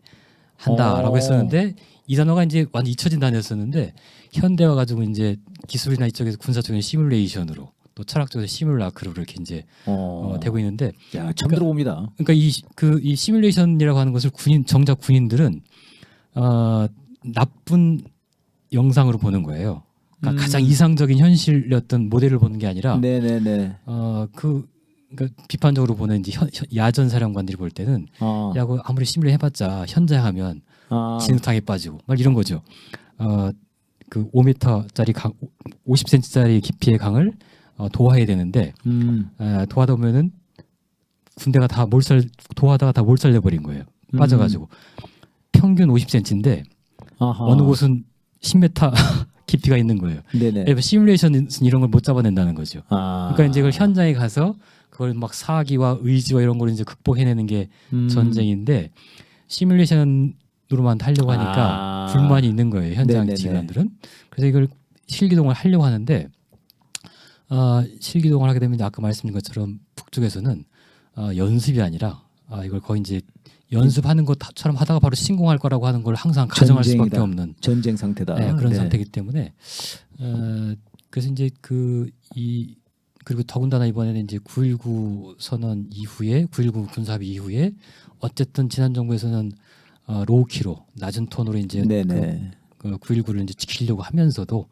한다라고 했었는데 이 단어가 이제 완전 잊혀진 단어였었는데 현대화 가지고 이제 기술이나 이쪽에서 군사 쪽에는 시뮬레이션으로 또 철학 쪽에서 시뮬라크로 이렇게 이제 되고 있는데 야, 처음 들어봅니다. 그러니까 이 시뮬레이션이라고 하는 것을 정작 군인들은 나쁜 영상으로 보는 거예요. 그러니까 가장 이상적인 현실이었던 모델을 보는 게 아니라 네네네. 그러니까 비판적으로 보는 이제 야전 사령관들이 볼 때는 야구 아무리 시뮬레 해봤자 현장하면 진흙탕에 빠지고 막 이런 거죠. 그 5m짜리 강, 50cm짜리 깊이의 강을 도하해야 되는데 도하다 보면은 군대가 다 도하다가 다 몰살돼 버린 거예요. 빠져가지고 평균 50cm인데 어느 곳은 10m 깊이가 있는 거예요. 네네. 시뮬레이션은 이런 걸 못 잡아낸다는 거죠. 그러니까 이제 그걸 현장에 가서 그걸 막 사기와 의지와 이런 걸 이제 극복해내는 게 전쟁인데 시뮬레이션으로만 하려고 하니까 불만이 있는 거예요. 현장 지휘관들은. 그래서 이걸 실기동을 하려고 하는데 실기동을 하게 되면 아까 말씀드린 것처럼 북쪽에서는 연습이 아니라 이걸 거의 이제 연습하는 것처럼 하다가 바로 신공할 거라고 하는 걸 항상 가정할 수밖에 없는 전쟁 상태다. 네, 그런 상태이기 때문에 그래서 이제 그리고 더군다나 이번에는 이제 9.19 선언 이후에 9.19 군사합의 이후에 어쨌든 지난 정부에서는 로우키로 낮은 톤으로 이제 그 9.19를 이제 지키려고 하면서도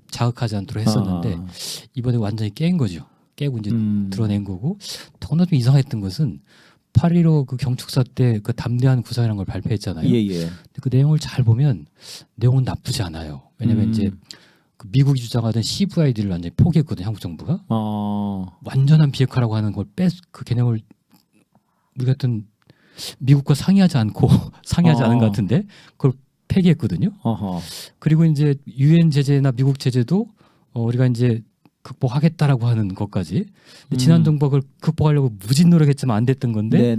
자극하지 않도록 했었는데 이번에 완전히 깬 거죠. 깨고 이제 드러낸 거고 더구나 좀 이상했던 것은 8.15 그 경축사 때 그 담대한 구상이라는 걸 발표했잖아요. 근데 그 내용을 잘 보면 내용은 나쁘지 않아요. 왜냐하면 이제 그 미국이 주장하던 CVID를 완전히 포기했거든요. 한국 정부가 완전한 비핵화라고 하는 걸 그 개념을 우리 같은 미국과 상의하지 않은 것 같은데 그걸 폐기했거든요. 그리고 이제 유엔 제재나 미국 제재도 우리가 이제 극복하겠다라고 하는 것까지 지난 정부가 그걸 극복하려고 무진 노력했지만 안 됐던 건데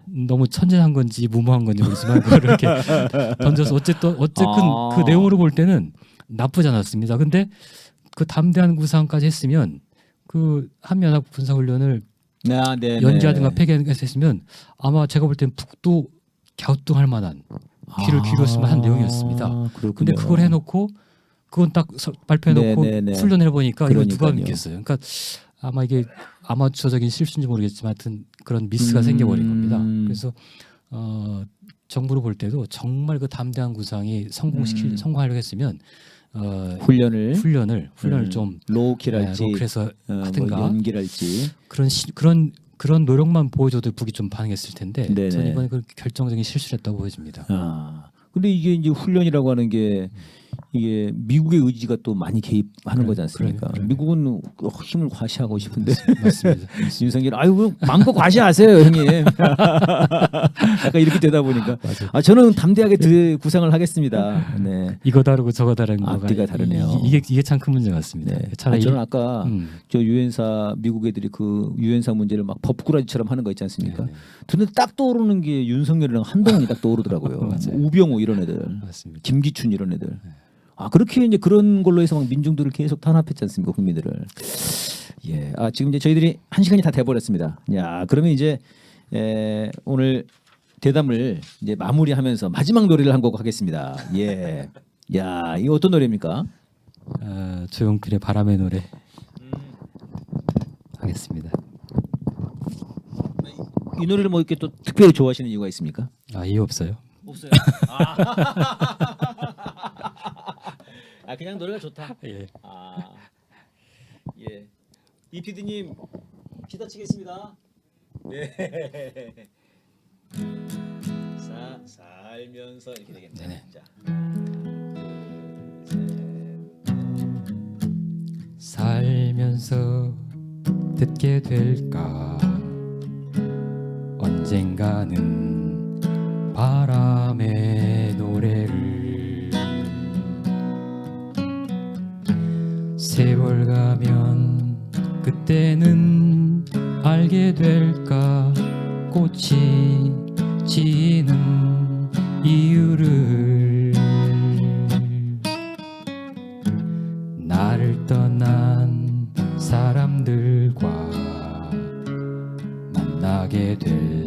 너무 천진한 건지 무모한 건지 모르지만 그걸 이렇게 던져서 어쨌든 그 내용으로 볼 때는 나쁘지 않았습니다. 근데 그 담대한 구상까지 했으면 그 한미연합 군사훈련을 아, 네, 연기하든가 폐기했으면 아마 제가 볼 땐 북도 갸우뚱할 만한 귀를 기울였으면 한 내용이었습니다. 그렇군요. 근데 그걸 해놓고 그건 딱 발표해놓고 훈련을 해보니까 이거 누가 그러니까요. 믿겠어요. 그러니까 아마 이게 아마추어적인 실수인지 모르겠지만 하여튼 그런 미스가 생겨버린 겁니다. 그래서 정부로 볼 때도 정말 그 담대한 구상이 성공하려고 했으면 훈련을 좀 로우킬할지 로우킬해서 하든가 뭐 연기랄지 그런 노력만 보여줘도 북이 좀 반응했을 텐데 네네. 저는 이번에 그 결정적인 실수를 했다고 보여집니다. 근데 이게 이제 훈련이라고 하는 게 이게 미국의 의지가 또 많이 개입하는 거지 않습니까? 미국은 힘을 과시하고 싶은데 맞습니다. 윤석열 아유 마음껏 과시하세요 형님. 약간 이렇게 되다 보니까 저는 담대하게 구상을 하겠습니다. 네. 이거 다르고 저거 다른 거가 앞뒤가 다르네요. 이게 참 큰 문제 같습니다. 네. 차라리 저는 아까 저 유엔사 미국 애들이 그 유엔사 문제를 막 법꾸라지처럼 하는 거 있지 않습니까? 근데 딱 떠오르는 게 윤석열이랑 한동훈이 딱 떠오르더라고요. 우병우 이런 애들, 맞습니다. 김기춘 이런 애들. 그렇게 이제 그런 걸로 해서 막 민중들을 계속 탄압했지 않습니까, 국민들을. 예, 지금 이제 저희들이 1시간이 다 돼버렸습니다. 야, 그러면 이제 오늘 대담을 이제 마무리하면서 마지막 노래를 한 곡 하겠습니다. 예, 야, 이거 어떤 노래입니까? 조용필의 바람의 노래 하겠습니다. 이 노래를 뭐 이렇게 또 특별히 좋아하시는 이유가 있습니까? 이유 없어요. 없어요. 그냥 노래가 좋다. 예. 예. 이 PD님 기다치겠습니다. 네. 살면서 이렇게 되겠네. 네네. 자. 살면서 듣게 될까 언젠가는 바람의 노래를 세월 가면 그때는 알게 될까 꽃이 지는 이유를 나를 떠난 사람들과 만나게 될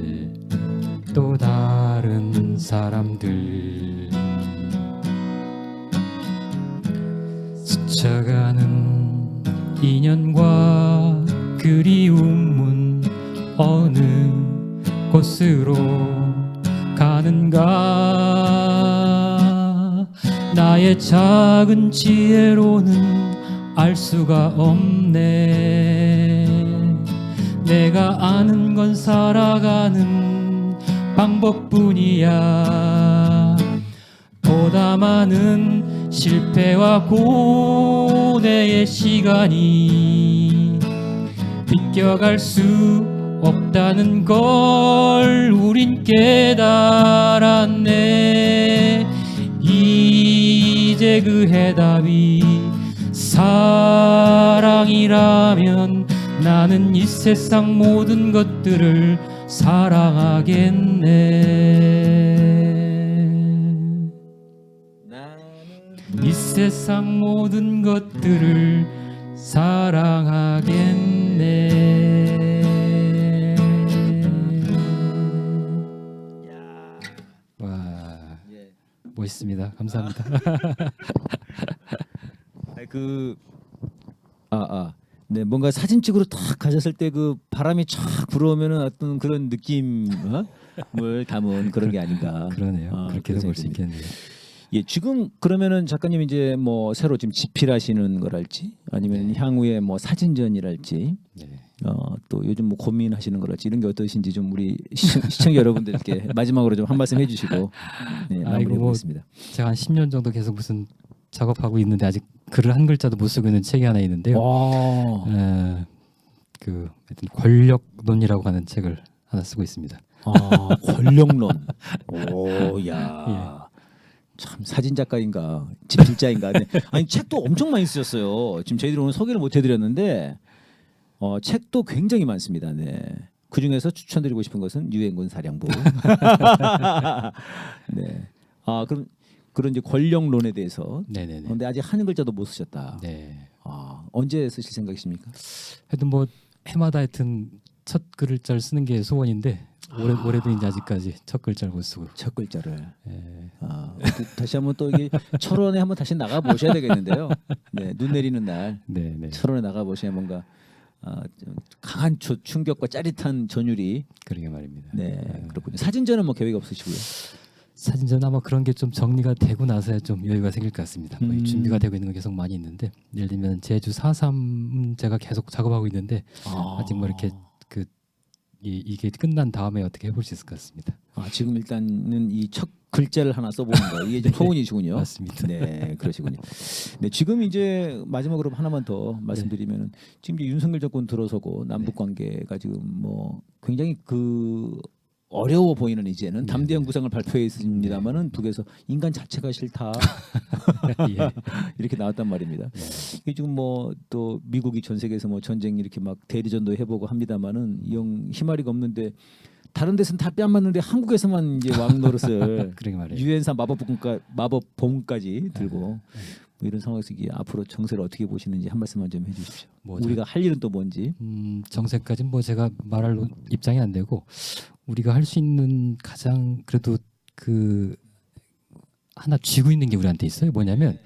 또 다른 사람들 스쳐가는 인연과 그리움은 어느 곳으로 가는가 나의 작은 지혜로는 알 수가 없네 내가 아는 건 살아가는 방법뿐이야 보다 많은 실패와 고뇌의 시간이 비껴갈 수 없다는 걸 우린 깨달았네 이제 그 해답이 사랑이라면 나는 이 세상 모든 것들을 사랑하겠네 이 세상 모든 것들을 사랑하겠네 와 멋있습니다 감사합니다 네, 뭔가 사진 찍으러 탁 가셨을 때 그 바람이 촥 불어오면은 어떤 그런 느낌을 담은 그런 게 아닌가. 그러네요. 그렇게도 볼 수 있겠네요. 예, 지금 그러면은 작가님 이제 뭐 새로 지금 집필하시는 거랄지 아니면 향후에 뭐 사진전이랄지 또 요즘 뭐 고민하시는 거랄지 이런 게 어떠신지 좀 우리 시청자 여러분들께 마지막으로 좀 한 말씀 해주시고 마무리해보겠습니다. 제가 한 10년 정도 계속 무슨 작업하고 있는데 아직 글을 한 글자도 못 쓰고 있는 책이 하나 있는데요. 그 하여튼 권력론이라고 하는 책을 하나 쓰고 있습니다. 권력론. 오, 야. 예. 참 사진 작가인가 집필자인가. 네. 아니 책도 엄청 많이 쓰셨어요. 지금 저희들이 오늘 소개를 못 해드렸는데 책도 굉장히 많습니다. 네. 그 중에서 추천드리고 싶은 것은 유엔군 사령부. 네. 그럼 그런 이제 권력론에 대해서. 네네네. 그런데 아직 한 글자도 못 쓰셨다. 네. 언제 쓰실 생각이십니까? 하여튼 뭐 해마다 하여튼 첫 글자를 쓰는 게 소원인데 올해도 이제 아직까지 첫 글자를 못 쓰고. 첫 글자를. 예. 다시 한번 또 이게 철원에 한번 다시 나가 보셔야 되겠는데요. 네, 눈 내리는 날 네, 네. 철원에 나가 보셔야 뭔가 좀 강한 충격과 짜릿한 전율이. 그러게 말입니다. 네, 그렇군요. 사진전은 뭐 계획 없으시고요. 사진전 아마 그런 게 좀 정리가 되고 나서야 좀 여유가 생길 것 같습니다. 뭐 준비가 되고 있는 건 계속 많이 있는데 예를 들면 제주 4.3 제가 계속 작업하고 있는데 아직 뭐 이렇게 이게 끝난 다음에 어떻게 해볼 수 있을 것 같습니다. 지금 일단은 이 첫 글자를 하나 써보는 거 이게 좀 소원이시군요. 맞습니다. 네, 그러시군요. 네, 지금 이제 마지막으로 하나만 더 말씀드리면은 지금 이제 윤석열 정권 들어서고 남북 관계가 지금 뭐 굉장히 어려워 보이는 이제는 담대한 구상을 발표했습니다만은 북에서 인간 자체가 싫다 예. 이렇게 나왔단 말입니다. 이게 지금 뭐 또 미국이 전 세계에서 뭐 전쟁 이렇게 막 대리전도 해보고 합니다만은 영 희마리가 없는데 다른 데서는 다 뺨 맞는데 한국에서만 이제 왕 노릇을 그러게 말이에요. 유엔사 마법봉까지 들고 뭐 이런 상황에서 이게 앞으로 정세를 어떻게 보시는지 한 말씀만 좀 해주십시오. 우리가 할 일은 또 뭔지. 정세까지는 뭐 제가 말할 입장이 안 되고 우리가 할 수 있는 가장 그래도 하나 쥐고 있는 게 우리한테 있어요. 뭐냐면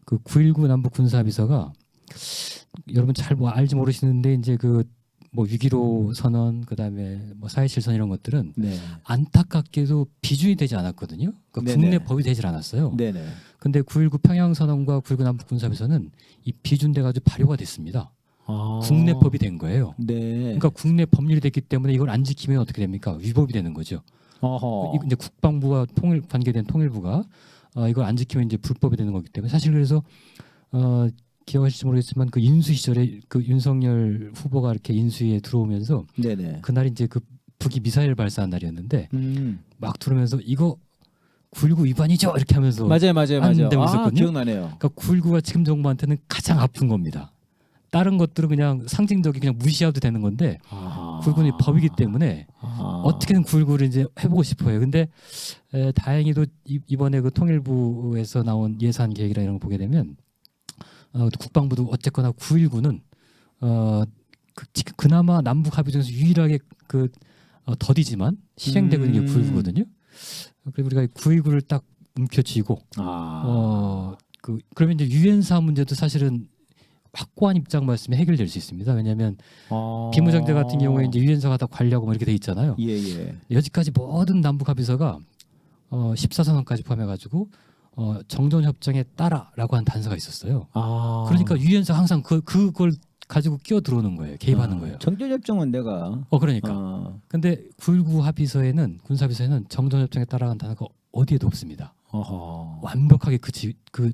9.19 남북 군사합의서가 여러분 잘 뭐 알지 모르시는데 이제 뭐 6.15 선언 그다음에 뭐 4.27 선언 이런 것들은 안타깝게도 비준이 되지 않았거든요. 그러니까 국내 법이 되질 않았어요. 네네. 근데 9.19 평양 선언과 9.19 남북 군사합의서는 이 비준돼 가지고 발효가 됐습니다. 국내 법이 된 거예요. 네. 그러니까 국내 법률이 됐기 때문에 이걸 안 지키면 어떻게 됩니까? 위법이 되는 거죠. 이제 국방부와 관계된 통일부가 이걸 안 지키면 이제 불법이 되는 거기 때문에 사실 그래서 기억하실지 모르겠지만 인수 시절에 윤석열 후보가 이렇게 인수위에 들어오면서 네네. 그날 이제 북이 미사일 발사한 날이었는데 막 들어오면서 이거 9.19 위반이죠 이렇게 하면서 맞아요. 데고 있었거든요. 기억나네요. 그러니까 9.19가 지금 정부한테는 가장 아픈 겁니다. 다른 것들은 그냥 상징적이 그냥 무시해도 되는 건데 9.19는 법이기 때문에 어떻게든 9.19를 이제 해보고 싶어요. 근데 다행히도 이번에 통일부에서 나온 예산 계획이나 이런 거 보게 되면 국방부도 어쨌거나 9.19는 그나마 남북 합의 중에서 유일하게 더디지만 실행되고 있는 게 9.19거든요. 그래서 우리가 9.19를 딱 움켜쥐고 그러면 이제 유엔사 문제도 사실은 확고한 입장 말씀이 해결될 수 있습니다. 왜냐하면 비무장제 같은 경우에 이제 유엔사가 다 관리하고 뭐 이렇게 돼 있잖아요. 예. 여지까지 모든 남북 합의서가 14선언까지 포함해가지고 정전협정에 따라라고 한 단서가 있었어요. 그러니까 유엔사 항상 그걸 가지고 끼어 들어오는 거예요. 개입하는 거예요. 정전협정은 내가 그러니까. 근데 9.19 합의서에는 군사합의서에는 정전협정에 따라간 단어가 어디에도 없습니다. 완벽하게 그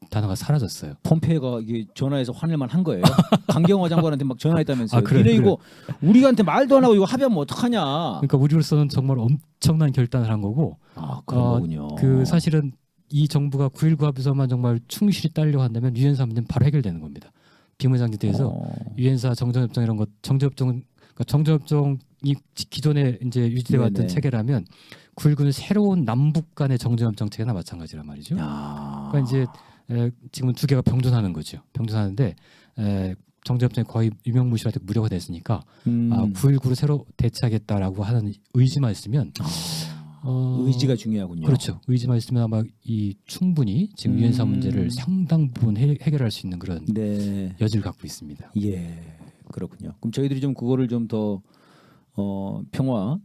단어가 사라졌어요. 폼페이가 이게 전화해서 화낼만 한 거예요. 강경화 장관한테 막 전화했다면서요. 그래. 이거 우리한테 말도 안 하고 이거 합의하면 어떡하냐. 그러니까 우리로서는 정말 엄청난 결단을 한 거고. 그런 거군요. 사실은 이 정부가 9.19 합의서만 정말 충실히 따르려고 한다면 유엔사 문제는 바로 해결되는 겁니다. 비무장지대에서 유엔사 정전협정 이런 것 정전협정이 기존에 이제 유지돼 왔던 체계라면 9.19는 새로운 남북 간의 정전협정 체계나 마찬가지란 말이죠. 그러니까 이제 지금 두 개가 병존하는 거죠. 병존하는데 정전협정이 거의 유명무실하게 무료가 됐으니까 9.19로 새로 대체하겠다라고 하는 의지만 있으면 의지가 중요하군요. 그렇죠. 의지만 있으면 아마 충분히 지금 유엔사 문제를 상당 부분 해결할 수 있는 그런 여지를 갖고 있습니다. 예, 그렇군요. 그럼 저희들이 좀 그거를 좀 더 평화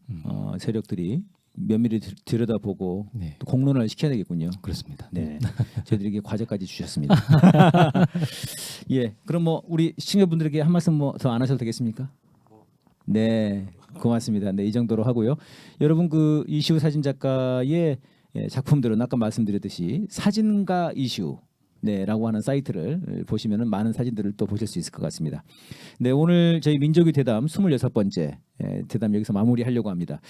세력들이 면밀히 들여다보고 또 공론화를 시켜야 되겠군요. 그렇습니다. 네, 저희들에게 과제까지 주셨습니다. 예, 그럼 뭐 우리 시청자분들에게 한 말씀 뭐 더 안 하셔도 되겠습니까? 네, 고맙습니다. 네, 이 정도로 하고요. 여러분 이시우 사진 작가의 작품들은 아까 말씀드렸듯이 사진가 이슈 라고 하는 사이트를 보시면은 많은 사진들을 또 보실 수 있을 것 같습니다. 네, 오늘 저희 민족의 대담 26번째 대담 여기서 마무리하려고 합니다.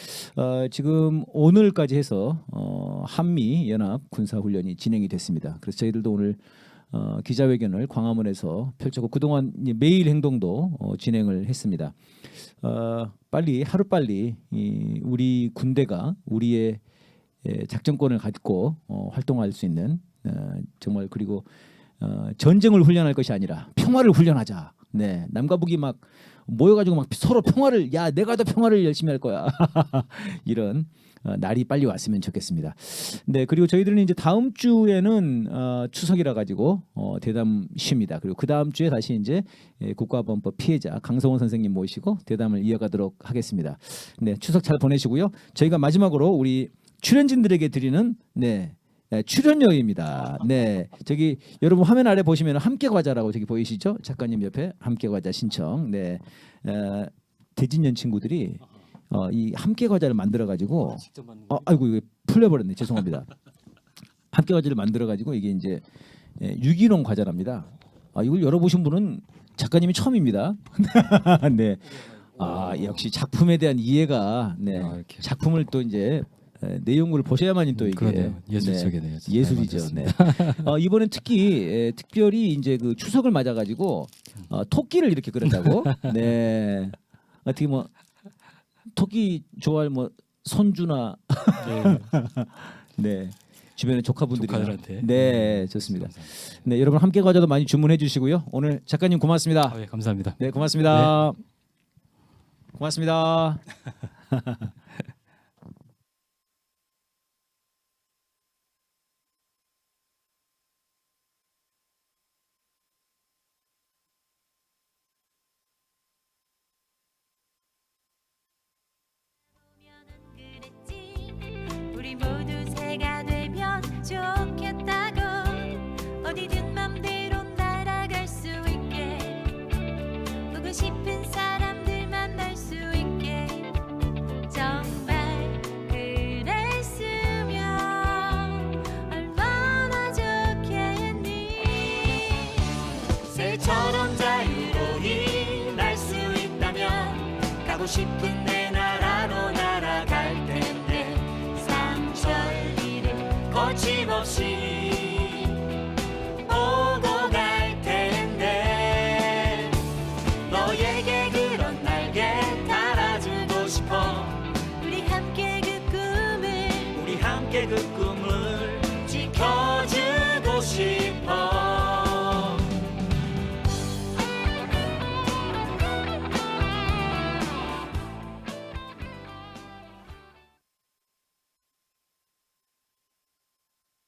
지금 오늘까지 해서 한미 연합 군사 훈련이 진행이 됐습니다. 그래서 저희들도 오늘 기자회견을 광화문에서 펼쳤고 그동안 매일 행동도 진행을 했습니다. 하루빨리 우리 군대가 우리의 작전권을 갖고 활동할 수 있는 정말 그리고 전쟁을 훈련할 것이 아니라 평화를 훈련하자. 네, 남과 북이 막 모여가지고 막 서로 평화를 야 내가 더 평화를 열심히 할 거야 이런 날이 빨리 왔으면 좋겠습니다. 네, 그리고 저희들은 이제 다음 주에는 추석이라 가지고 대담 쉽니다. 그리고 그 다음 주에 다시 이제 국가보안법 피해자 강성원 선생님 모시고 대담을 이어가도록 하겠습니다. 네, 추석 잘 보내시고요. 저희가 마지막으로 우리 출연진들에게 드리는 출연료입니다. 네, 저기 여러분 화면 아래 보시면 함께 과자라고 저기 보이시죠? 작가님 옆에 함께 과자 신청. 네, 대진년 친구들이 이 함께 과자를 만들어 가지고 아이고 이거 풀려버렸네. 죄송합니다. 함께 과자를 만들어 가지고 이게 이제 유기농 과자랍니다. 이걸 열어보신 분은 작가님이 처음입니다. 네, 역시 작품에 대한 이해가 네, 이렇게. 작품을 또 이제 내용을 보셔야만이 또 이게 그러네요. 예술적이네요. 진짜. 예술이죠. 잘 네. 이번엔 특별히 이제 그 추석을 맞아 가지고 토끼를 이렇게 그렸다고. 네. 어떻게 뭐 토끼 좋아할 뭐 손주나 네. 주변의 조카분들이 조카들한테. 네, 좋습니다. 감사합니다. 네, 여러분 함께 과자도 많이 주문해 주시고요. 오늘 작가님 고맙습니다. 네, 감사합니다. 네, 고맙습니다. 고맙습니다. 그랬지 우리 모두 새가 되면 좋겠다고 어디든 맘대로 날아갈 수 있게 보고 싶은 사람들 만날 수 있게 정말 그랬으면 얼마나 좋겠니 새처럼 자유로이 날 수 있다면 가고 싶은 내 나라로 날아갈 텐데 상철리를 거침없이 오고 갈 텐데 너에게 그런 날개 달아주고 싶어 우리 함께 그 꿈을